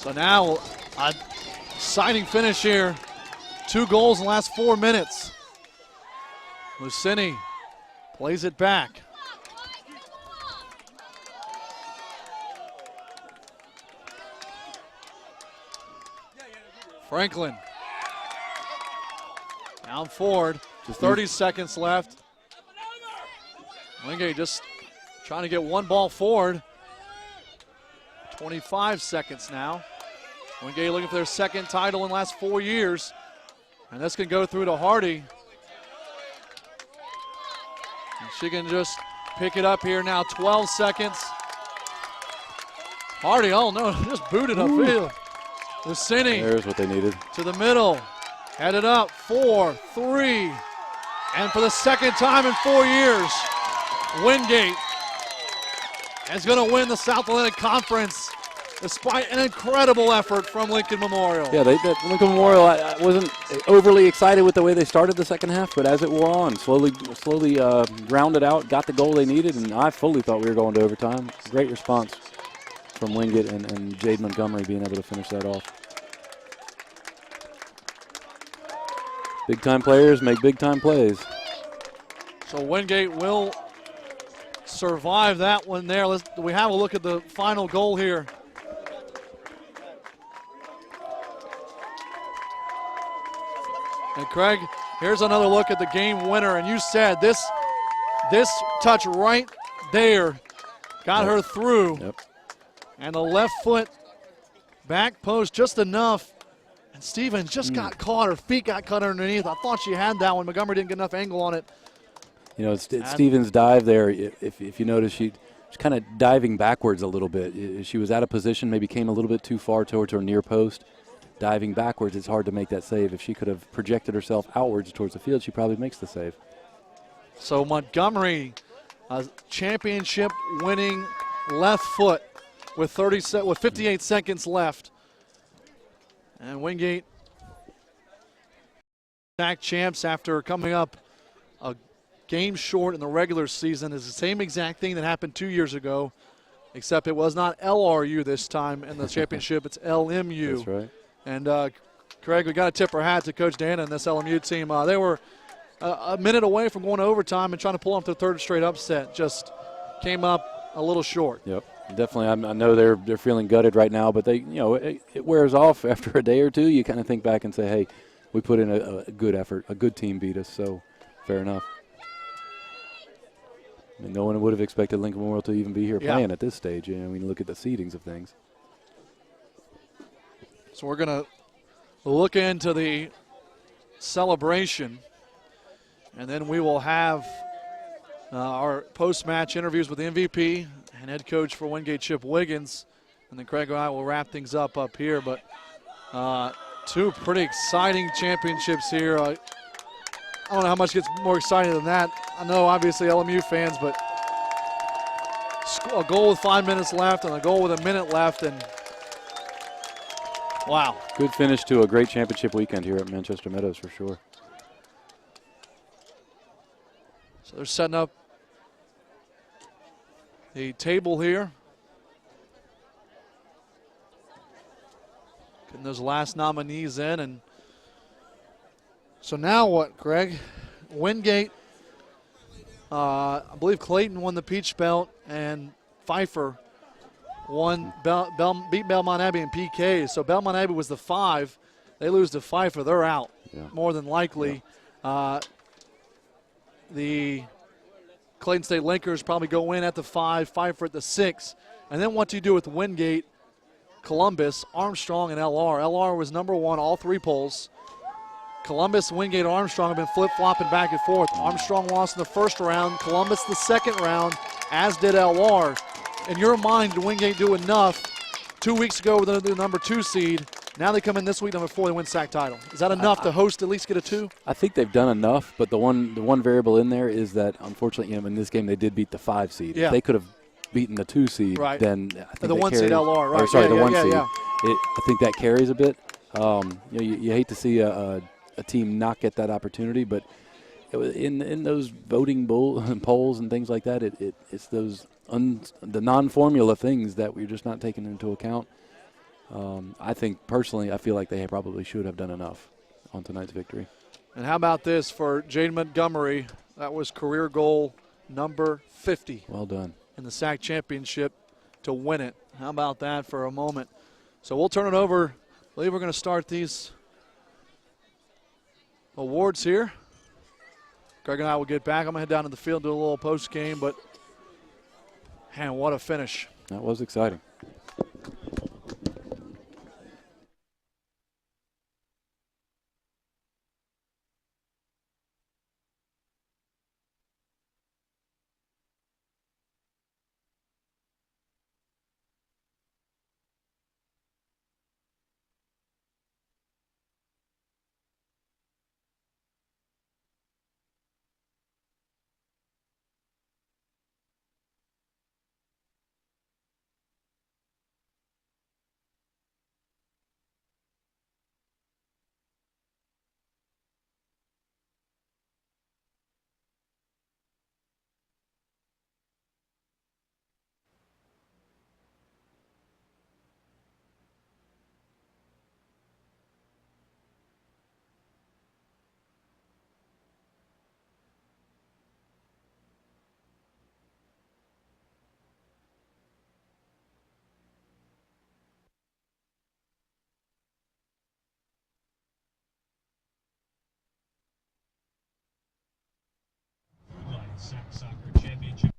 So now, a exciting finish here. 2 goals in the last 4 minutes. Lucini plays it back. Franklin. Down forward. Just 30 seconds left. Wingate just trying to get one ball forward. 25 seconds now. Wingate looking for their second title in the last 4 years. And this can go through to Hardy. And she can just pick it up here now. 12 seconds. Hardy, oh no, just booted upfield. Lucini. There's what they needed. To the middle. Headed up. 4, 3. And for the second time in 4 years, Wingate is going to win the South Atlantic Conference despite an incredible effort from Lincoln Memorial. Yeah, Lincoln Memorial, I wasn't overly excited with the way they started the second half, but as it wore on, slowly rounded out, got the goal they needed, and I fully thought we were going to overtime. Great response from Wingate and Jade Montgomery being able to finish that off. Big-time players make big-time plays. So Wingate will survive that one there. We have a look at the final goal here. And Craig, here's another look at the game winner. And you said this touch right there got her through. Yep. And the left foot back post just enough. And Stevens just got caught. Her feet got cut underneath. I thought she had that one. Montgomery didn't get enough angle on it. You know, Stevens' dive there, if you notice, she's kind of diving backwards a little bit. She was out of position, maybe came a little bit too far towards her near post. Diving backwards, it's hard to make that save. If she could have projected herself outwards towards the field, she probably makes the save. So Montgomery, a championship-winning left foot with 58 seconds left. And Wingate SAC champs after coming up a game short in the regular season is the same exact thing that happened 2 years ago, except it was not LRU this time in the championship. It's LMU. That's right. And Craig, we got to tip our hat to Coach Dana and this LMU team. They were a minute away from going to overtime and trying to pull off their third straight upset. Just came up a little short. Yep, definitely. I know they're feeling gutted right now, but it wears off after a day or two. You kind of think back and say, hey, we put in a good effort. A good team beat us, so fair enough. I mean, no one would have expected Lincoln Memorial to even be here playing at this stage. You know, when you look at the seedings of things. So we're going to look into the celebration, and then we will have our post-match interviews with the MVP and head coach for Wingate, Chip Wiggins, and then Craig and I will wrap things up here. But two pretty exciting championships here. I don't know how much gets more exciting than that. I know, obviously, LMU fans, but a goal with 5 minutes left and a goal with a minute left, and wow. Good finish to a great championship weekend here at Manchester Meadows for sure. So they're setting up the table here. Getting those last nominees in. And so now what, Craig? Wingate, I believe Clayton won the Peach Belt, and Pfeiffer beat Belmont Abbey in PK. So Belmont Abbey was the 5. They lose to Pfeiffer. They're out, more than likely. Yeah. The Clayton State Linkers probably go in at the 5, Pfeiffer at the 6. And then what do you do with Wingate, Columbus, Armstrong, and LR? LR was number 1, all 3 polls. Columbus, Wingate, Armstrong have been flip-flopping back and forth. Armstrong lost in the first round, Columbus the second round, as did LR. In your mind, did Wingate do enough 2 weeks ago with the number 2 seed? Now they come in this week, number 4, they win SAC title. Is that enough to host, at least get a 2? I think they've done enough, but the one variable in there is that, unfortunately, in this game they did beat the 5 seed. Yeah. If they could have beaten the 2 seed, then I think the 1 seed LR, right? Sorry, the 1 seed. Yeah. I think that carries a bit. You hate to see a team not get that opportunity, but in those voting polls and things like that, it's those the non-formula things that we're just not taking into account. I think personally, I feel like they probably should have done enough on tonight's victory. And how about this for Jade Montgomery? That was career goal number 50. Well done. In the SAC championship to win it. How about that for a moment? So we'll turn it over. I believe we're going to start these awards here. Greg and I will get back. I'm going to head down to the field, do a little post game, but man, what a finish. That was exciting. Wingate SAC Soccer Championship.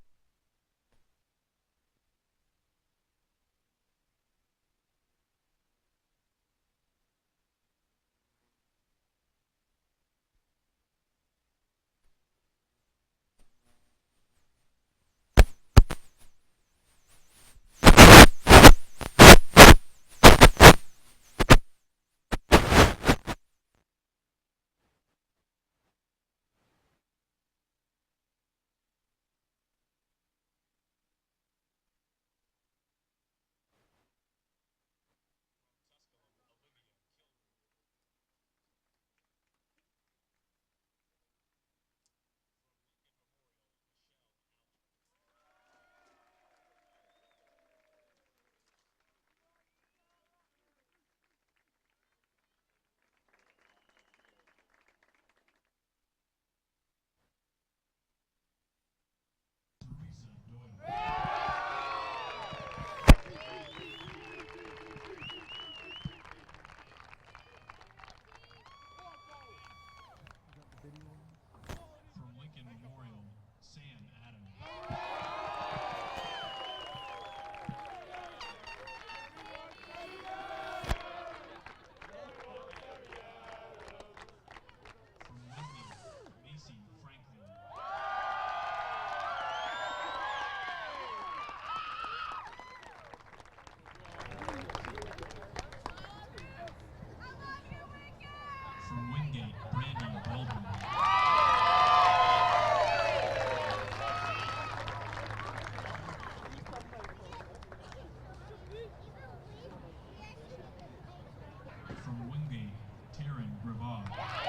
From Lincoln Memorial, Sam Adams. From Wingate, Macy Franklin. From Wingate, Brandy Baldwin. From Wingate, Taryn Brevard.